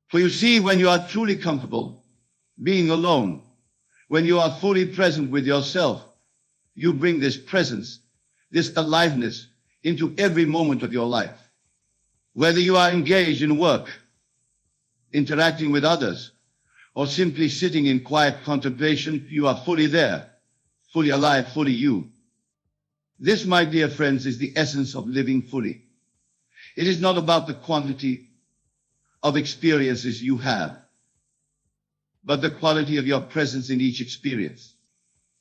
For you see, when you are truly comfortable being alone, when you are fully present with yourself, you bring this presence, this aliveness into every moment of your life. Whether you are engaged in work, interacting with others, or simply sitting in quiet contemplation, you are fully there, fully alive, fully you. This, my dear friends, is the essence of living fully. It is not about the quantity of experiences you have, but the quality of your presence in each experience.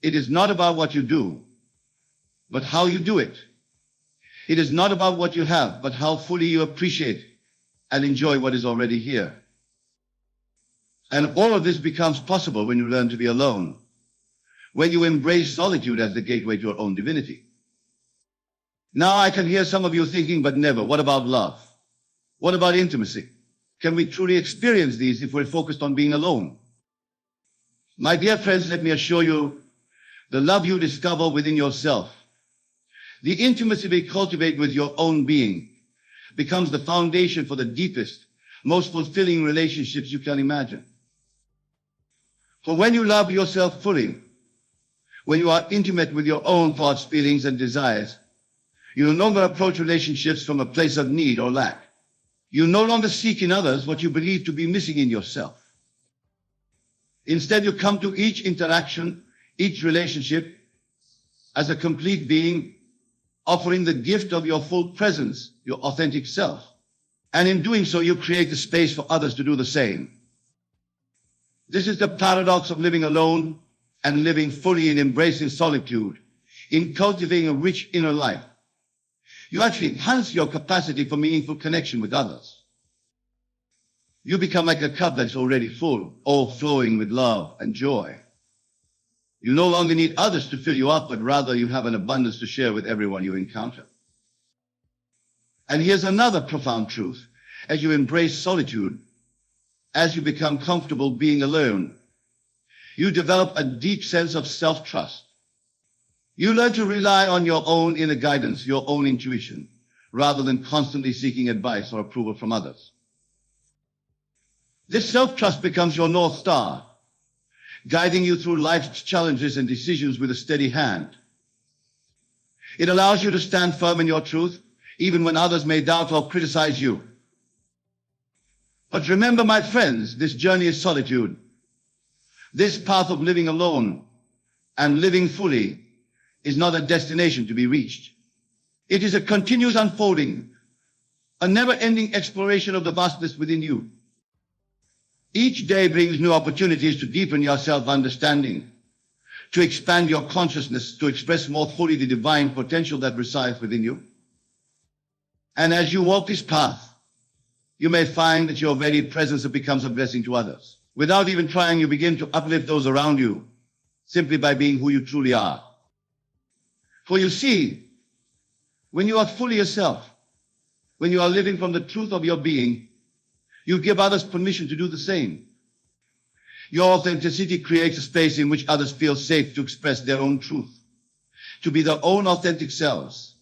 It is not about what you do, but how you do it. It is not about what you have, but how fully you appreciate and enjoy what is already here. And all of this becomes possible when you learn to be alone, when you embrace solitude as the gateway to your own divinity. Now I can hear some of you thinking, but never, what about love? What about intimacy? Can we truly experience these if we're focused on being alone? My dear friends, let me assure you, the love you discover within yourself, the intimacy we cultivate with your own being, becomes the foundation for the deepest, most fulfilling relationships you can imagine. For when you love yourself fully, when you are intimate with your own thoughts, feelings, and desires, you no longer approach relationships from a place of need or lack. You no longer seek in others what you believe to be missing in yourself. Instead, you come to each interaction, each relationship, as a complete being, offering the gift of your full presence, your authentic self. And in doing so, you create the space for others to do the same. This is the paradox of living alone and living fully in embracing solitude, in cultivating a rich inner life. You actually enhance your capacity for meaningful connection with others. You become like a cup that's already full, overflowing with love and joy. You no longer need others to fill you up, but rather you have an abundance to share with everyone you encounter. And here's another profound truth. As you embrace solitude, as you become comfortable being alone, you develop a deep sense of self-trust. You learn to rely on your own inner guidance, your own intuition, rather than constantly seeking advice or approval from others. This self-trust becomes your North Star, guiding you through life's challenges and decisions with a steady hand. It allows you to stand firm in your truth, even when others may doubt or criticize you. But remember, my friends, this journey is solitude. This path of living alone and living fully is not a destination to be reached. It is a continuous unfolding, a never-ending exploration of the vastness within you. Each day brings new opportunities to deepen your self-understanding, to expand your consciousness, to express more fully the divine potential that resides within you. And as you walk this path, you may find that your very presence becomes a blessing to others. Without even trying, you begin to uplift those around you, simply by being who you truly are. For you see, when you are fully yourself, when you are living from the truth of your being, you give others permission to do the same. Your authenticity creates a space in which others feel safe to express their own truth, to be their own authentic selves.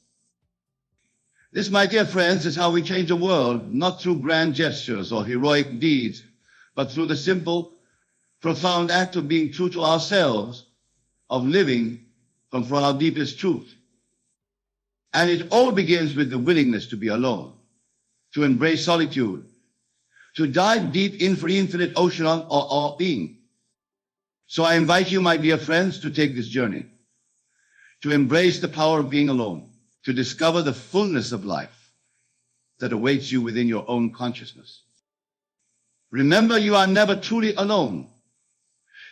This, my dear friends, is how we change the world, not through grand gestures or heroic deeds, but through the simple, profound act of being true to ourselves, of living from our deepest truth. And it all begins with the willingness to be alone, to embrace solitude, to dive deep into the infinite ocean of our being. So I invite you, my dear friends, to take this journey, to embrace the power of being alone, to discover the fullness of life that awaits you within your own consciousness. Remember, you are never truly alone.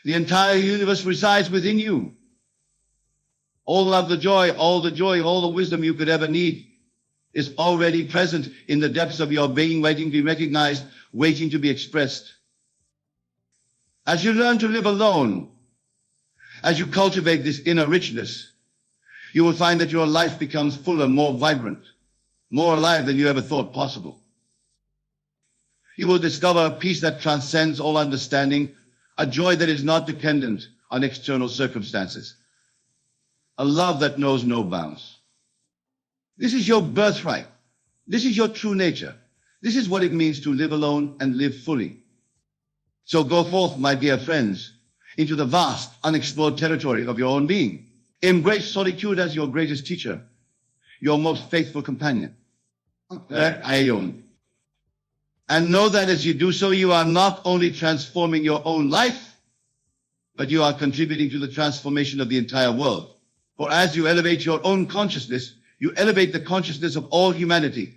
The entire universe resides within you. All of the joy, all the wisdom you could ever need is already present in the depths of your being, waiting to be recognized, waiting to be expressed. As you learn to live alone, as you cultivate this inner richness, you will find that your life becomes fuller, more vibrant, more alive than you ever thought possible. You will discover a peace that transcends all understanding, a joy that is not dependent on external circumstances, a love that knows no bounds. This is your birthright. This is your true nature. This is what it means to live alone and live fully. So go forth, my dear friends, into the vast, unexplored territory of your own being. Embrace solitude as your greatest teacher, your most faithful companion. And know that as you do so, you are not only transforming your own life, but you are contributing to the transformation of the entire world. For as you elevate your own consciousness, you elevate the consciousness of all humanity.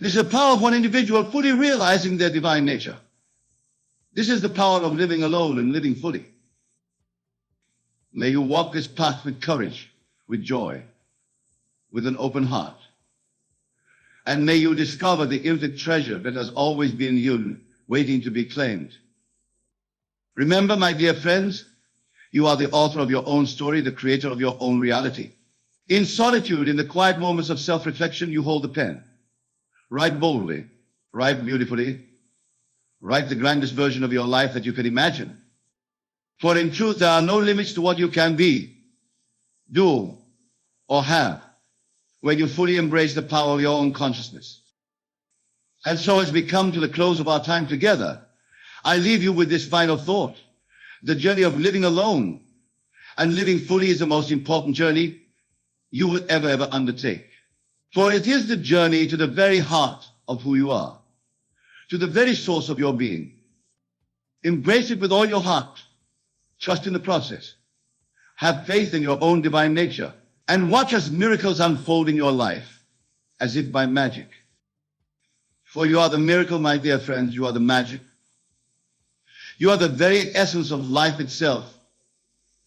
This is the power of one individual fully realizing their divine nature. This is the power of living alone and living fully. May you walk this path with courage, with joy, with an open heart. And may you discover the infinite treasure that has always been hidden, waiting to be claimed. Remember, my dear friends, you are the author of your own story, the creator of your own reality. In solitude, in the quiet moments of self-reflection, you hold the pen. Write boldly, write beautifully, write the grandest version of your life that you can imagine. For in truth, there are no limits to what you can be, do, or have when you fully embrace the power of your own consciousness. And so as we come to the close of our time together, I leave you with this final thought. The journey of living alone and living fully is the most important journey you will ever undertake. For it is the journey to the very heart of who you are, to the very source of your being. Embrace it with all your heart. Trust in the process. Have faith in your own divine nature and watch as miracles unfold in your life as if by magic. For you are the miracle, my dear friends. You are the magic. You are the very essence of life itself,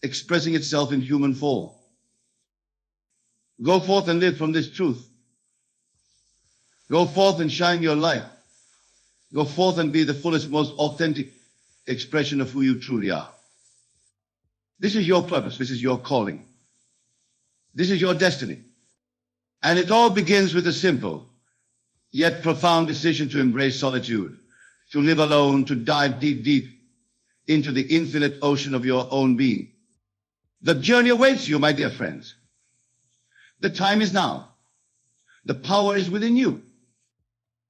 expressing itself in human form. Go forth and live from this truth. Go forth and shine your light. Go forth and be the fullest, most authentic expression of who you truly are. This is your purpose. This is your calling. This is your destiny. And it all begins with a simple, yet profound decision to embrace solitude, to live alone, to dive deep into the infinite ocean of your own being. The journey awaits you, my dear friends. The time is now. The power is within you.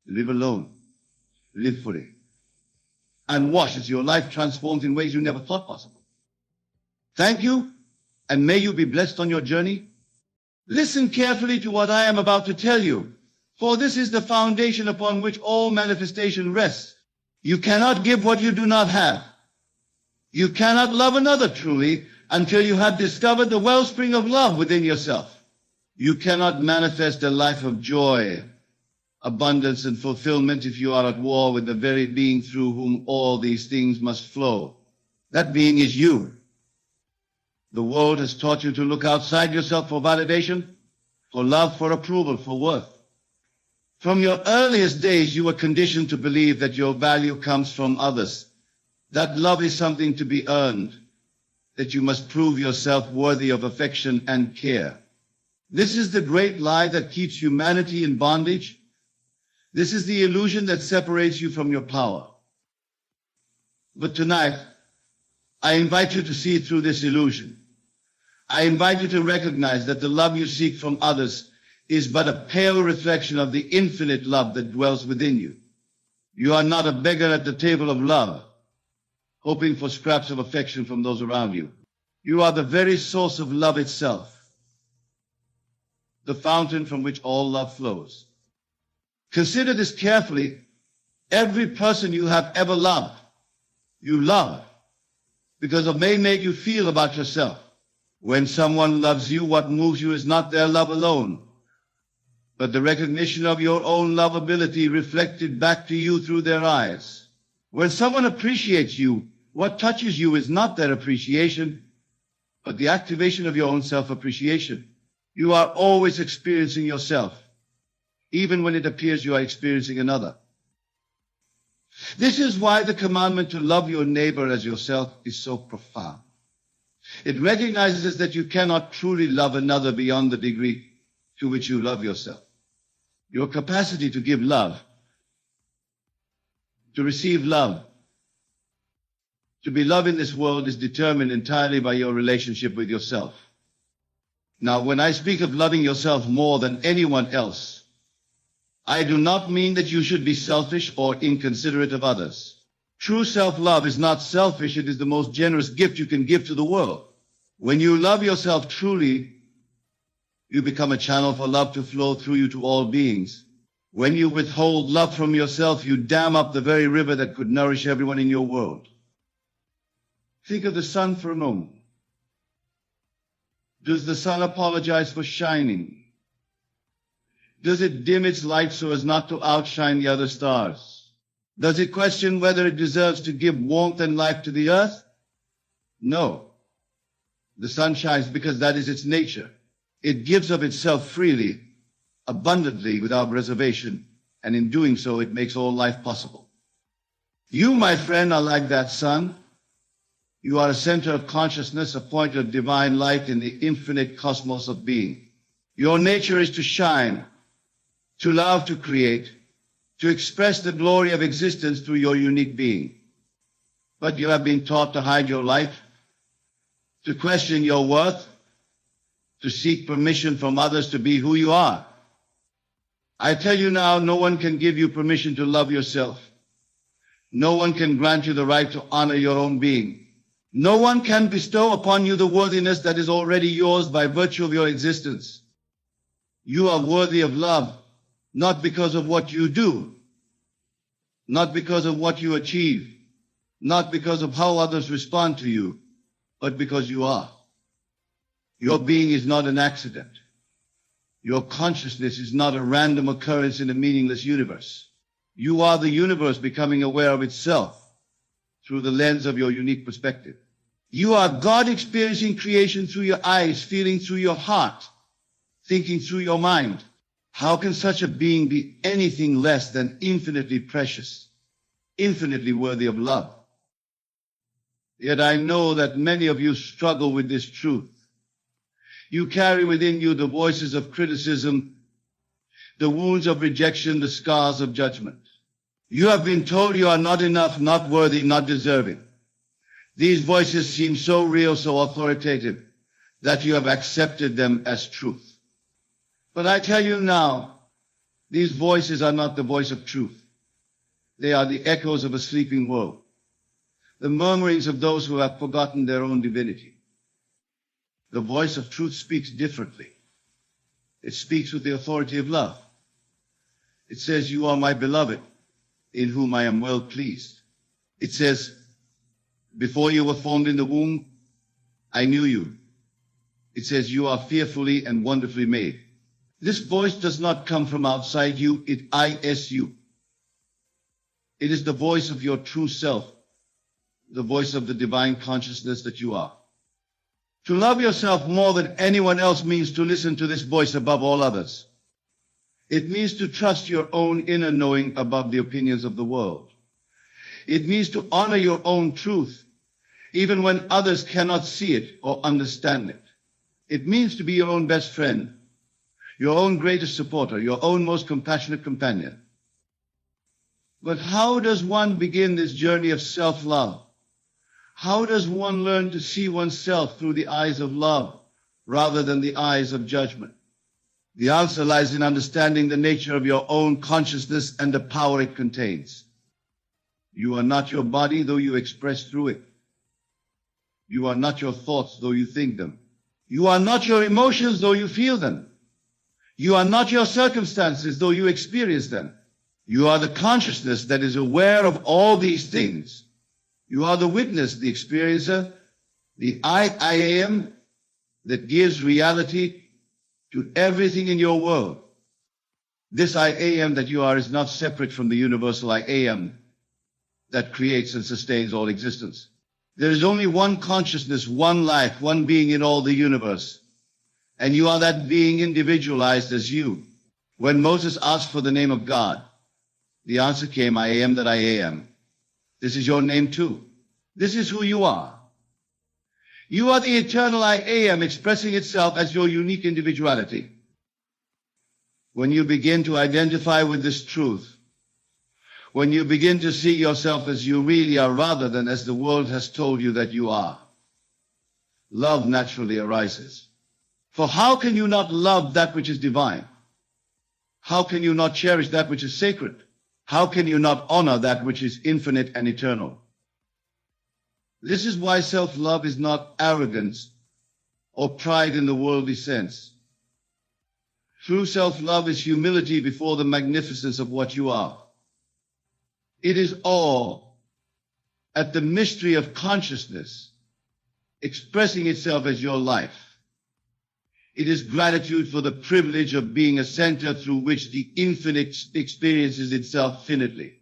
Live alone. Live fully. And watch as your life transforms in ways you never thought possible. Thank you, and may you be blessed on your journey. Listen carefully to what I am about to tell you, for this is the foundation upon which all manifestation rests. You cannot give what you do not have. You cannot love another truly until you have discovered the wellspring of love within yourself. You cannot manifest a life of joy, abundance, and fulfillment if you are at war with the very being through whom all these things must flow. That being is you. The world has taught you to look outside yourself for validation, for love, for approval, for worth. From your earliest days, you were conditioned to believe that your value comes from others, that love is something to be earned, that you must prove yourself worthy of affection and care. This is the great lie that keeps humanity in bondage. This is the illusion that separates you from your power. But tonight, I invite you to see through this illusion. I invite you to recognize that the love you seek from others is but a pale reflection of the infinite love that dwells within you. You are not a beggar at the table of love, hoping for scraps of affection from those around you. You are the very source of love itself, the fountain from which all love flows. Consider this carefully. Every person you have ever loved, you love because it may make you feel about yourself. When someone loves you, what moves you is not their love alone, but the recognition of your own lovability reflected back to you through their eyes. When someone appreciates you, what touches you is not their appreciation, but the activation of your own self-appreciation. You are always experiencing yourself, even when it appears you are experiencing another. This is why the commandment to love your neighbor as yourself is so profound. It recognizes that you cannot truly love another beyond the degree to which you love yourself. Your capacity to give love, to receive love, to be loved in this world is determined entirely by your relationship with yourself. Now, when I speak of loving yourself more than anyone else, I do not mean that you should be selfish or inconsiderate of others. True self-love is not selfish, it is the most generous gift you can give to the world. When you love yourself truly, you become a channel for love to flow through you to all beings. When you withhold love from yourself, you dam up the very river that could nourish everyone in your world. Think of the sun for a moment. Does the sun apologize for shining? Does it dim its light so as not to outshine the other stars? Does it question whether it deserves to give warmth and life to the earth? No. The sun shines because that is its nature. It gives of itself freely, abundantly, without reservation, and in doing so, it makes all life possible. You, my friend, are like that sun. You are a center of consciousness, a point of divine light in the infinite cosmos of being. Your nature is to shine, to love, to create, to express the glory of existence through your unique being. But you have been taught to hide your light, to question your worth, to seek permission from others to be who you are. I tell you now, no one can give you permission to love yourself. No one can grant you the right to honor your own being. No one can bestow upon you the worthiness that is already yours by virtue of your existence. You are worthy of love, not because of what you do, not because of what you achieve, not because of how others respond to you, but because you are. Your being is not an accident. Your consciousness is not a random occurrence in a meaningless universe. You are the universe becoming aware of itself through the lens of your unique perspective. You are God experiencing creation through your eyes, feeling through your heart, thinking through your mind. How can such a being be anything less than infinitely precious, infinitely worthy of love? Yet I know that many of you struggle with this truth. You carry within you the voices of criticism, the wounds of rejection, the scars of judgment. You have been told you are not enough, not worthy, not deserving. These voices seem so real, so authoritative, that you have accepted them as truth. But I tell you now, these voices are not the voice of truth. They are the echoes of a sleeping world, the murmurings of those who have forgotten their own divinity. The voice of truth speaks differently. It speaks with the authority of love. It says, "You are my beloved, in whom I am well pleased." It says, "Before you were formed in the womb, I knew you." It says, "You are fearfully and wonderfully made." This voice does not come from outside you, it is you. It is the voice of your true self, the voice of the divine consciousness that you are. To love yourself more than anyone else means to listen to this voice above all others. It means to trust your own inner knowing above the opinions of the world. It means to honor your own truth, even when others cannot see it or understand it. It means to be your own best friend, your own greatest supporter, your own most compassionate companion. But how does one begin this journey of self-love? How does one learn to see oneself through the eyes of love rather than the eyes of judgment? The answer lies in understanding the nature of your own consciousness and the power it contains. You are not your body, though you express through it. You are not your thoughts, though you think them. You are not your emotions, though you feel them. You are not your circumstances, though you experience them. You are the consciousness that is aware of all these things. You are the witness, the experiencer, the I am, that gives reality to everything in your world. This I am that you are is not separate from the universal I am that creates and sustains all existence. There is only one consciousness, one life, one being in all the universe. And you are that being individualized as you. When Moses asked for the name of God, the answer came, I am that I am. This is your name too. This is who you are. You are the eternal I am expressing itself as your unique individuality. When you begin to identify with this truth, when you begin to see yourself as you really are rather than as the world has told you that you are, love naturally arises. For how can you not love that which is divine? How can you not cherish that which is sacred? How can you not honor that which is infinite and eternal? This is why self-love is not arrogance or pride in the worldly sense. True self-love is humility before the magnificence of what you are. It is awe at the mystery of consciousness expressing itself as your life. It is gratitude for the privilege of being a center through which the infinite experiences itself finitely.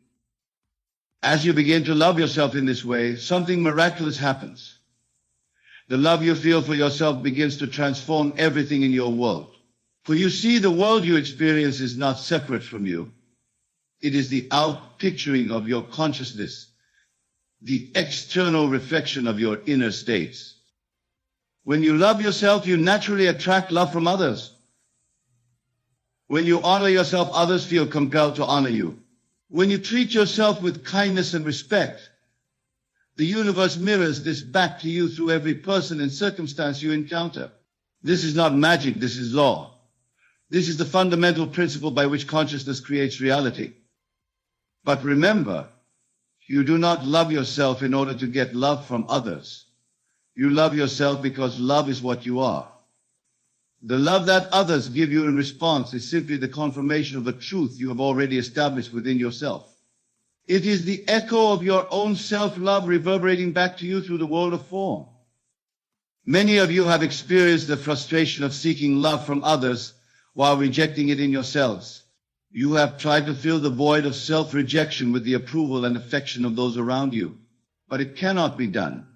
As you begin to love yourself in this way, something miraculous happens. The love you feel for yourself begins to transform everything in your world. For you see, the world you experience is not separate from you. It is the outpicturing of your consciousness, the external reflection of your inner states. When you love yourself, you naturally attract love from others. When you honor yourself, others feel compelled to honor you. When you treat yourself with kindness and respect, the universe mirrors this back to you through every person and circumstance you encounter. This is not magic, this is law. This is the fundamental principle by which consciousness creates reality. But remember, you do not love yourself in order to get love from others. You love yourself because love is what you are. The love that others give you in response is simply the confirmation of the truth you have already established within yourself. It is the echo of your own self-love reverberating back to you through the world of form. Many of you have experienced the frustration of seeking love from others while rejecting it in yourselves. You have tried to fill the void of self-rejection with the approval and affection of those around you, but it cannot be done.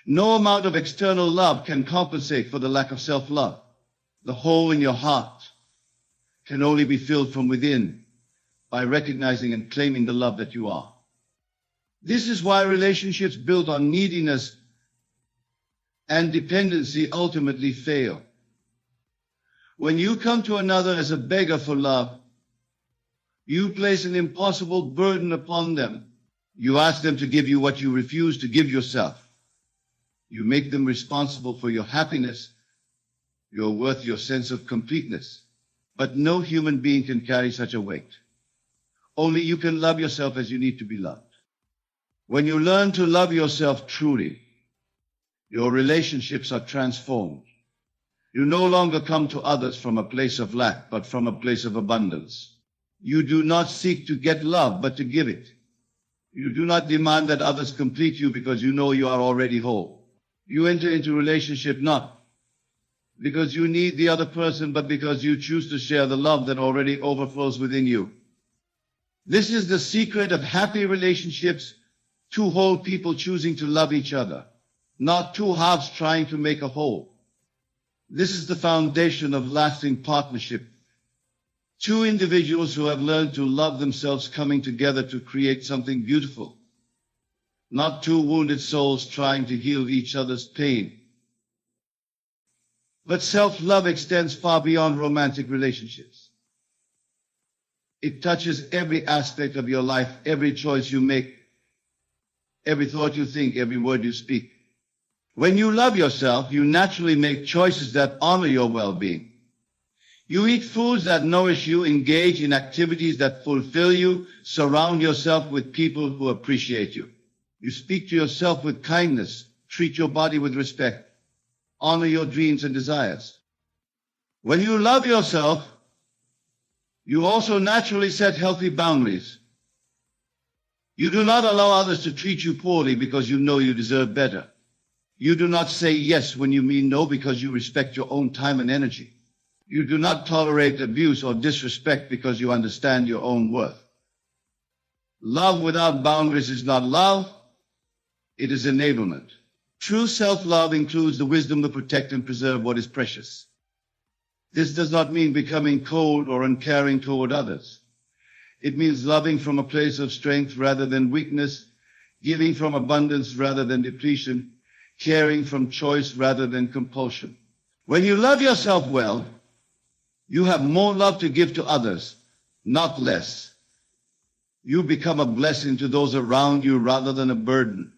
No amount of external love can compensate for the lack of self-love. The hole in your heart can only be filled from within by recognizing and claiming the love that you are. This is why relationships built on neediness and dependency ultimately fail. When you come to another as a beggar for love, you place an impossible burden upon them. You ask them to give you what you refuse to give yourself. You make them responsible for your happiness, your worth, your sense of completeness. But no human being can carry such a weight. Only you can love yourself as you need to be loved. When you learn to love yourself truly, your relationships are transformed. You no longer come to others from a place of lack, but from a place of abundance. You do not seek to get love, but to give it. You do not demand that others complete you because you know you are already whole. You enter into relationship not because you need the other person, but because you choose to share the love that already overflows within you. This is the secret of happy relationships, two whole people choosing to love each other, not two halves trying to make a whole. This is the foundation of lasting partnership. Two individuals who have learned to love themselves coming together to create something beautiful. Not two wounded souls trying to heal each other's pain. But self-love extends far beyond romantic relationships. It touches every aspect of your life, every choice you make, every thought you think, every word you speak. When you love yourself, you naturally make choices that honor your well-being. You eat foods that nourish you, engage in activities that fulfill you, surround yourself with people who appreciate you. You speak to yourself with kindness, treat your body with respect, honor your dreams and desires. When you love yourself, you also naturally set healthy boundaries. You do not allow others to treat you poorly because you know you deserve better. You do not say yes when you mean no because you respect your own time and energy. You do not tolerate abuse or disrespect because you understand your own worth. Love without boundaries is not love, it is enablement. True self-love includes the wisdom to protect and preserve what is precious. This does not mean becoming cold or uncaring toward others. It means loving from a place of strength rather than weakness, giving from abundance rather than depletion, caring from choice rather than compulsion. When you love yourself well, you have more love to give to others, not less. You become a blessing to those around you rather than a burden.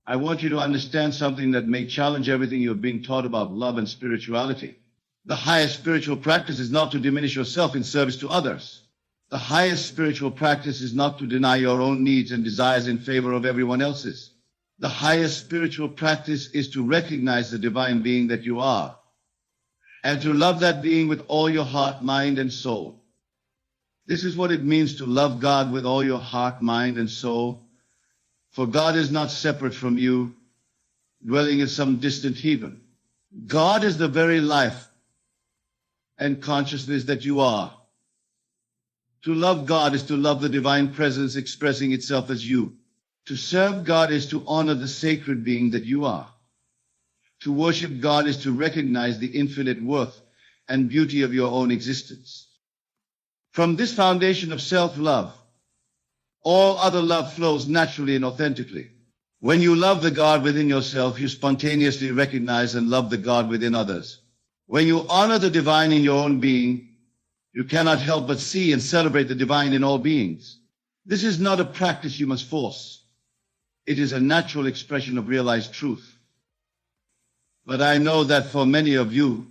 I want you to understand something that may challenge everything you're being taught about love and spirituality. The highest spiritual practice is not to diminish yourself in service to others. The highest spiritual practice is not to deny your own needs and desires in favor of everyone else's. The highest spiritual practice is to recognize the divine being that you are, and to love that being with all your heart, mind, and soul. This is what it means to love God with all your heart, mind, and soul. For God is not separate from you, dwelling in some distant heaven. God is the very life and consciousness that you are. To love God is to love the divine presence expressing itself as you. To serve God is to honor the sacred being that you are. To worship God is to recognize the infinite worth and beauty of your own existence. From this foundation of self-love, all other love flows naturally and authentically. When you love the God within yourself, you spontaneously recognize and love the God within others. When you honor the divine in your own being, you cannot help but see and celebrate the divine in all beings. This is not a practice you must force. It is a natural expression of realized truth. But I know that for many of you,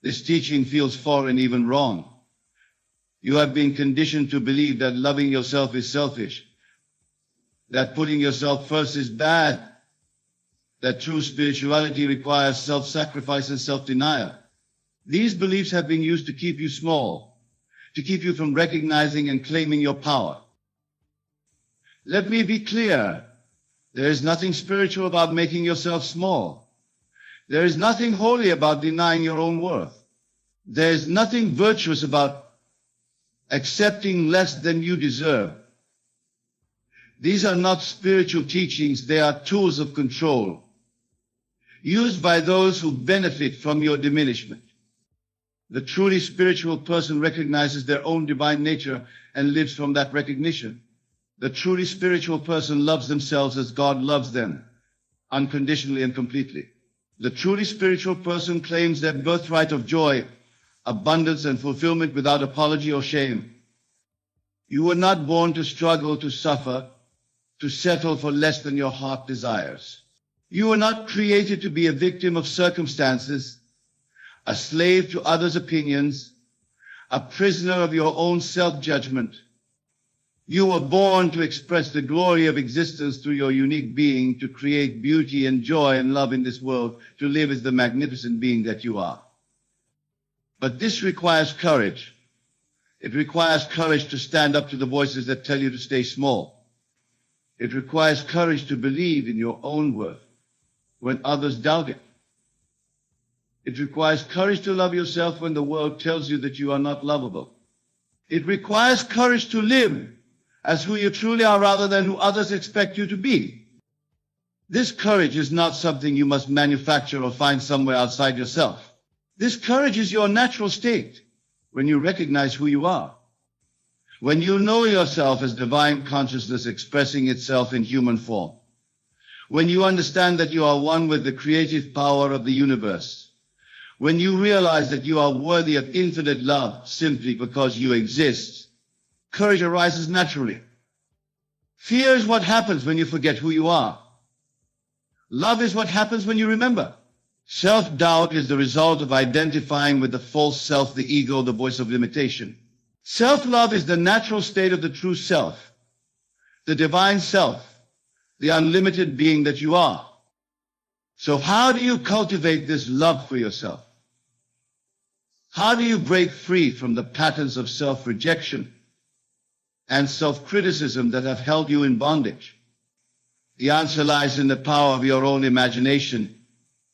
this teaching feels foreign, even wrong. You have been conditioned to believe that loving yourself is selfish, that putting yourself first is bad, that true spirituality requires self-sacrifice and self-denial. These beliefs have been used to keep you small, to keep you from recognizing and claiming your power. Let me be clear. There is nothing spiritual about making yourself small. There is nothing holy about denying your own worth. There is nothing virtuous about accepting less than you deserve. These are not spiritual teachings, they are tools of control, used by those who benefit from your diminishment. The truly spiritual person recognizes their own divine nature and lives from that recognition. The truly spiritual person loves themselves as God loves them, unconditionally and completely. The truly spiritual person claims their birthright of joy, abundance, and fulfillment without apology or shame. You were not born to struggle, to suffer, to settle for less than your heart desires. You were not created to be a victim of circumstances, a slave to others' opinions, a prisoner of your own self-judgment. You were born to express the glory of existence through your unique being, to create beauty and joy and love in this world, to live as the magnificent being that you are. But this requires courage. It requires courage to stand up to the voices that tell you to stay small. It requires courage to believe in your own worth when others doubt it. It requires courage to love yourself when the world tells you that you are not lovable. It requires courage to live as who you truly are rather than who others expect you to be. This courage is not something you must manufacture or find somewhere outside yourself. This courage is your natural state when you recognize who you are. When you know yourself as divine consciousness expressing itself in human form. When you understand that you are one with the creative power of the universe. When you realize that you are worthy of infinite love simply because you exist. Courage arises naturally. Fear is what happens when you forget who you are. Love is what happens when you remember. Self-doubt is the result of identifying with the false self, the ego, the voice of limitation. Self-love is the natural state of the true self, the divine self, the unlimited being that you are. So how do you cultivate this love for yourself? How do you break free from the patterns of self-rejection and self-criticism that have held you in bondage? The answer lies in the power of your own imagination,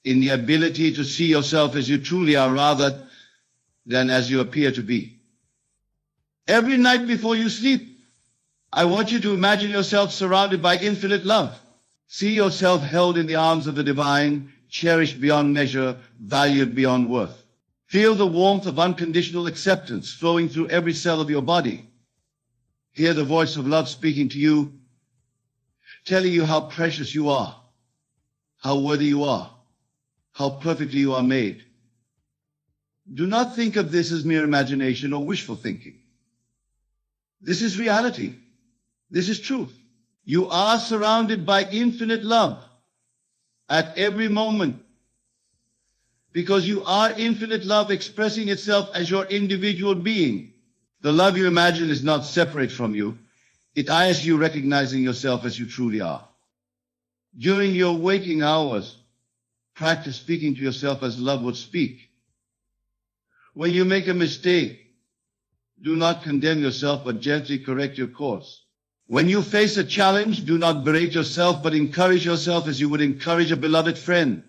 in the ability to see yourself as you truly are rather than as you appear to be. Every night before you sleep, I want you to imagine yourself surrounded by infinite love. See yourself held in the arms of the divine, cherished beyond measure, valued beyond worth. Feel the warmth of unconditional acceptance flowing through every cell of your body. Hear the voice of love speaking to you, telling you how precious you are, how worthy you are, how perfectly you are made. Do not think of this as mere imagination or wishful thinking. This is reality. This is truth. You are surrounded by infinite love at every moment, because you are infinite love expressing itself as your individual being. The love you imagine is not separate from you. It is you recognizing yourself as you truly are. During your waking hours, practice speaking to yourself as love would speak. When you make a mistake, do not condemn yourself, but gently correct your course. When you face a challenge, do not berate yourself, but encourage yourself as you would encourage a beloved friend.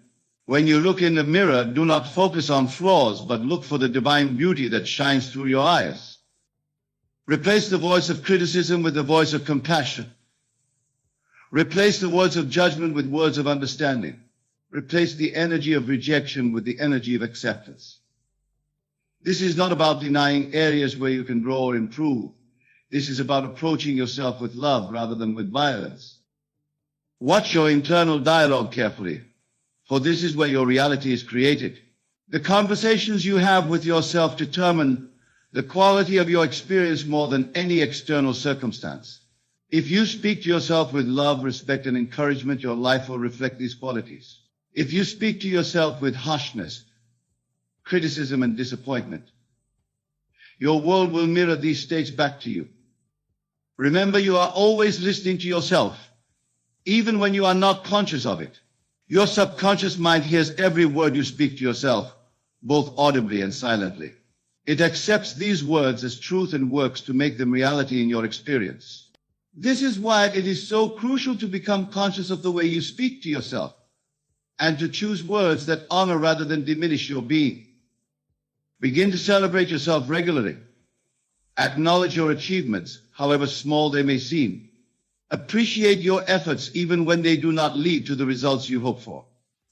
When you look in the mirror, do not focus on flaws, but look for the divine beauty that shines through your eyes. Replace the voice of criticism with the voice of compassion. Replace the words of judgment with words of understanding. Replace the energy of rejection with the energy of acceptance. This is not about denying areas where you can grow or improve. This is about approaching yourself with love rather than with violence. Watch your internal dialogue carefully, for this is where your reality is created. The conversations you have with yourself determine the quality of your experience more than any external circumstance. If you speak to yourself with love, respect, and encouragement, your life will reflect these qualities. If you speak to yourself with harshness, criticism, and disappointment, your world will mirror these states back to you. Remember, you are always listening to yourself, even when you are not conscious of it. Your subconscious mind hears every word you speak to yourself, both audibly and silently. It accepts these words as truth and works to make them reality in your experience. This is why it is so crucial to become conscious of the way you speak to yourself and to choose words that honor rather than diminish your being. Begin to celebrate yourself regularly. Acknowledge your achievements, however small they may seem. Appreciate your efforts even when they do not lead to the results you hope for.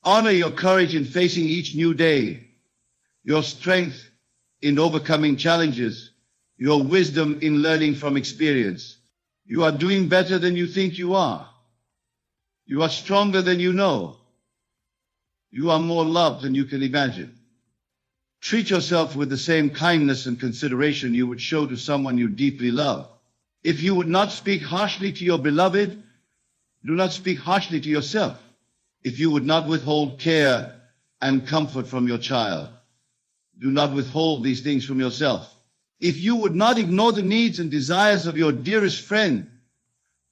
Honor your courage in facing each new day, your strength in overcoming challenges, your wisdom in learning from experience. You are doing better than you think you are. You are stronger than you know. You are more loved than you can imagine. Treat yourself with the same kindness and consideration you would show to someone you deeply love. If you would not speak harshly to your beloved, do not speak harshly to yourself. If you would not withhold care and comfort from your child, do not withhold these things from yourself. If you would not ignore the needs and desires of your dearest friend,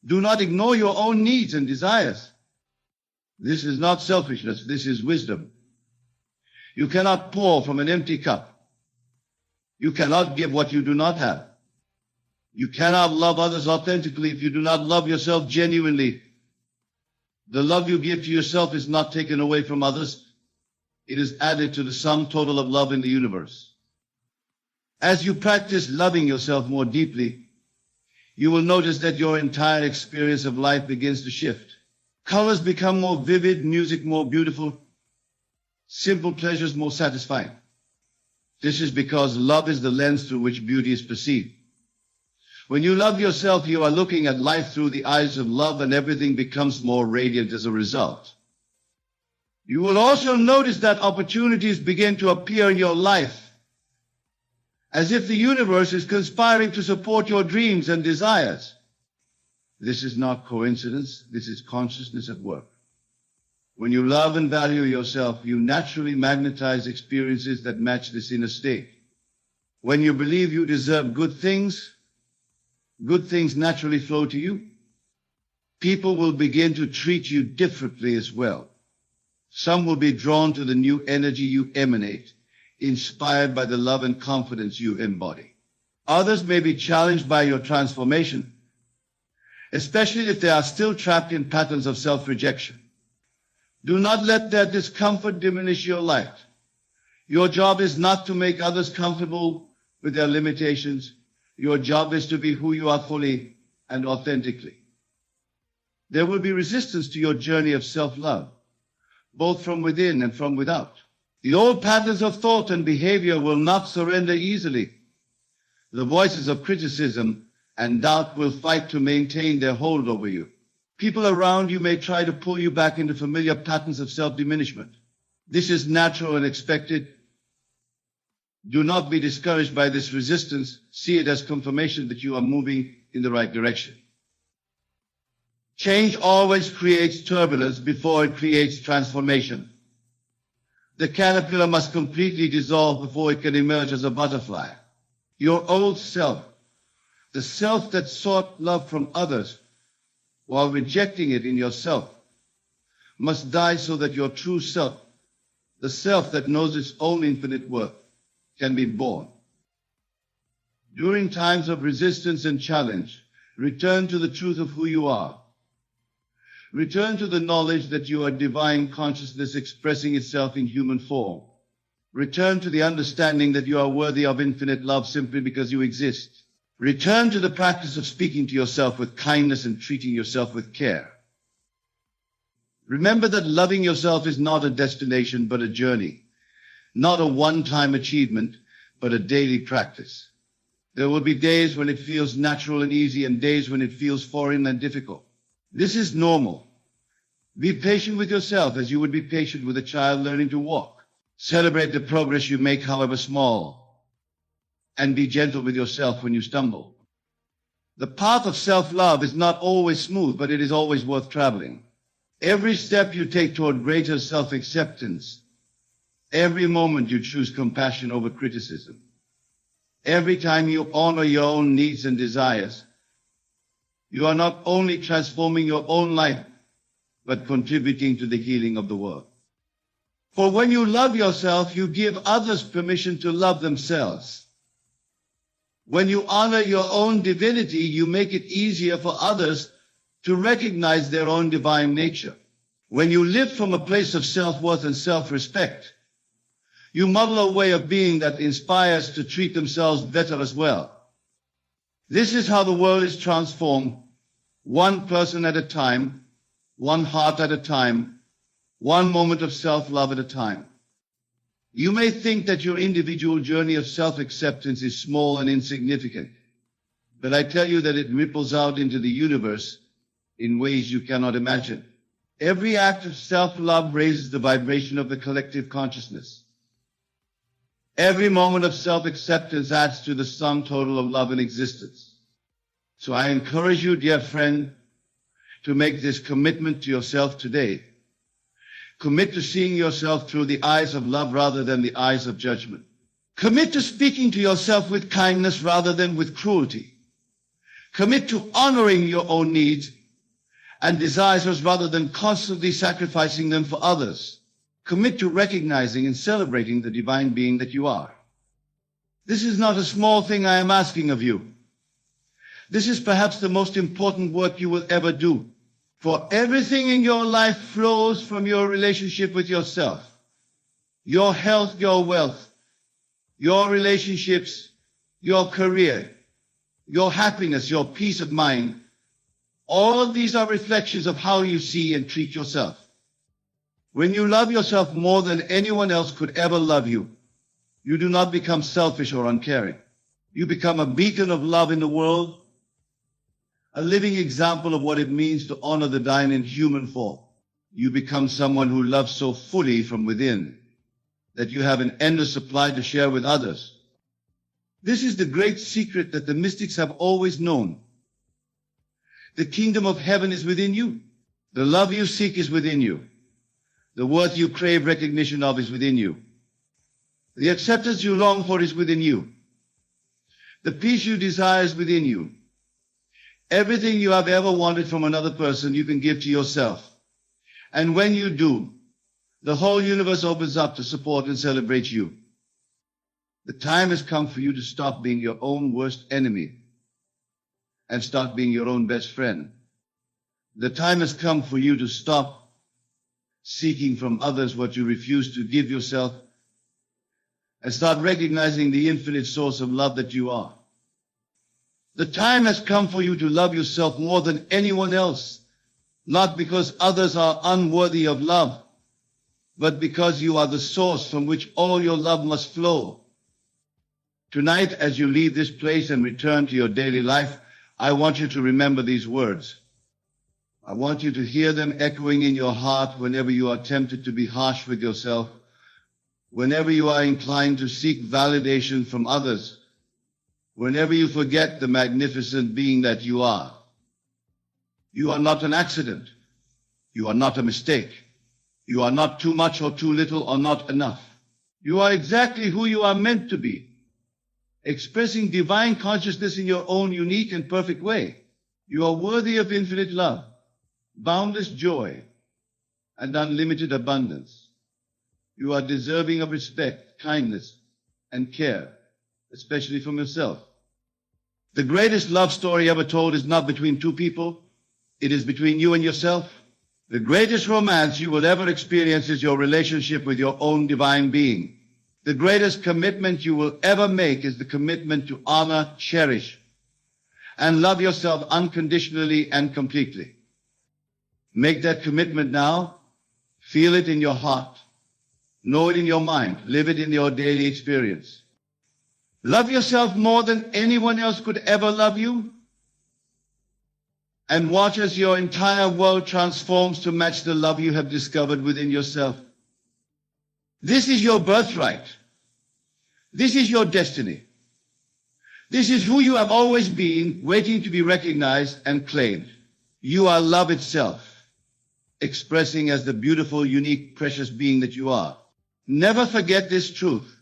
do not ignore your own needs and desires. This is not selfishness, this is wisdom. You cannot pour from an empty cup. You cannot give what you do not have. You cannot love others authentically if you do not love yourself genuinely. The love you give to yourself is not taken away from others. It is added to the sum total of love in the universe. As you practice loving yourself more deeply, you will notice that your entire experience of life begins to shift. Colors become more vivid, music more beautiful, simple pleasures more satisfying. This is because love is the lens through which beauty is perceived. When you love yourself, you are looking at life through the eyes of love, and everything becomes more radiant as a result. You will also notice that opportunities begin to appear in your life, as if the universe is conspiring to support your dreams and desires. This is not coincidence, this is consciousness at work. When you love and value yourself, you naturally magnetize experiences that match this inner state. When you believe you deserve good things naturally flow to you. People will begin to treat you differently as well. Some will be drawn to the new energy you emanate, inspired by the love and confidence you embody. Others may be challenged by your transformation, especially if they are still trapped in patterns of self-rejection. Do not let their discomfort diminish your light. Your job is not to make others comfortable with their limitations. Your job is to be who you are fully and authentically. There will be resistance to your journey of self-love, both from within and from without. The old patterns of thought and behavior will not surrender easily. The voices of criticism and doubt will fight to maintain their hold over you. People around you may try to pull you back into familiar patterns of self-diminishment. This is natural and expected. Do not be discouraged by this resistance. See it as confirmation that you are moving in the right direction. Change always creates turbulence before it creates transformation. The caterpillar must completely dissolve before it can emerge as a butterfly. Your old self, the self that sought love from others while rejecting it in yourself, must die so that your true self, the self that knows its own infinite worth, can be born. During times of resistance and challenge, return to the truth of who you are. Return to the knowledge that you are divine consciousness expressing itself in human form. Return to the understanding that you are worthy of infinite love simply because you exist. Return to the practice of speaking to yourself with kindness and treating yourself with care. Remember that loving yourself is not a destination but a journey, not a one-time achievement but a daily practice. There will be days when it feels natural and easy and days when it feels foreign and difficult. This is normal. Be patient with yourself as you would be patient with a child learning to walk. Celebrate the progress you make, however small, and be gentle with yourself when you stumble. The path of self-love is not always smooth, but it is always worth traveling. Every step you take toward greater self-acceptance, every moment you choose compassion over criticism, every time you honor your own needs and desires, you are not only transforming your own life, but contributing to the healing of the world. For when you love yourself, you give others permission to love themselves. When you honor your own divinity, you make it easier for others to recognize their own divine nature. When you live from a place of self-worth and self-respect, you model a way of being that inspires to treat themselves better as well. This is how the world is transformed, one person at a time, one heart at a time, one moment of self-love at a time. You may think that your individual journey of self-acceptance is small and insignificant, but I tell you that it ripples out into the universe in ways you cannot imagine. Every act of self-love raises the vibration of the collective consciousness. Every moment of self-acceptance adds to the sum total of love in existence. So I encourage you, dear friend, to make this commitment to yourself today. Commit to seeing yourself through the eyes of love rather than the eyes of judgment. Commit to speaking to yourself with kindness rather than with cruelty. Commit to honoring your own needs and desires rather than constantly sacrificing them for others. Commit to recognizing and celebrating the divine being that you are. This is not a small thing I am asking of you. This is perhaps the most important work you will ever do. For everything in your life flows from your relationship with yourself. Your health, your wealth, your relationships, your career, your happiness, your peace of mind. All of these are reflections of how you see and treat yourself. When you love yourself more than anyone else could ever love you, you do not become selfish or uncaring. You become a beacon of love in the world, a living example of what it means to honor the divine in human form. You become someone who loves so fully from within that you have an endless supply to share with others. This is the great secret that the mystics have always known. The kingdom of heaven is within you. The love you seek is within you. The worth you crave recognition of is within you. The acceptance you long for is within you. The peace you desire is within you. Everything you have ever wanted from another person, you can give to yourself. And when you do, the whole universe opens up to support and celebrate you. The time has come for you to stop being your own worst enemy and start being your own best friend. The time has come for you to stop seeking from others what you refuse to give yourself and start recognizing the infinite source of love that you are. The time has come for you to love yourself more than anyone else, not because others are unworthy of love, but because you are the source from which all your love must flow. Tonight, as you leave this place and return to your daily life, I want you to remember these words. I want you to hear them echoing in your heart whenever you are tempted to be harsh with yourself, whenever you are inclined to seek validation from others, whenever you forget the magnificent being that you are. You are not an accident. You are not a mistake. You are not too much or too little or not enough. You are exactly who you are meant to be, expressing divine consciousness in your own unique and perfect way. You are worthy of infinite love, boundless joy, and unlimited abundance. You are deserving of respect, kindness, and care, especially from yourself. The greatest love story ever told is not between two people. It is between you and yourself. The greatest romance you will ever experience is your relationship with your own divine being. The greatest commitment you will ever make is the commitment to honor, cherish, and love yourself unconditionally and completely. Make that commitment now. Feel it in your heart. Know it in your mind. Live it in your daily experience. Love yourself more than anyone else could ever love you. And watch as your entire world transforms to match the love you have discovered within yourself. This is your birthright. This is your destiny. This is who you have always been, waiting to be recognized and claimed. You are love itself, expressing as the beautiful, unique, precious being that you are. Never forget this truth.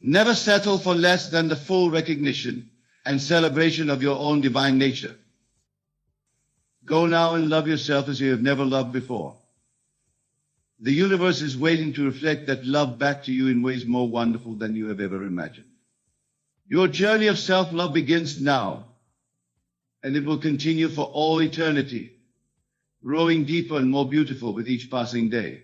Never settle for less than the full recognition and celebration of your own divine nature. Go now and love yourself as you have never loved before. The universe is waiting to reflect that love back to you in ways more wonderful than you have ever imagined. Your journey of self-love begins now, and it will continue for all eternity, growing deeper and more beautiful with each passing day.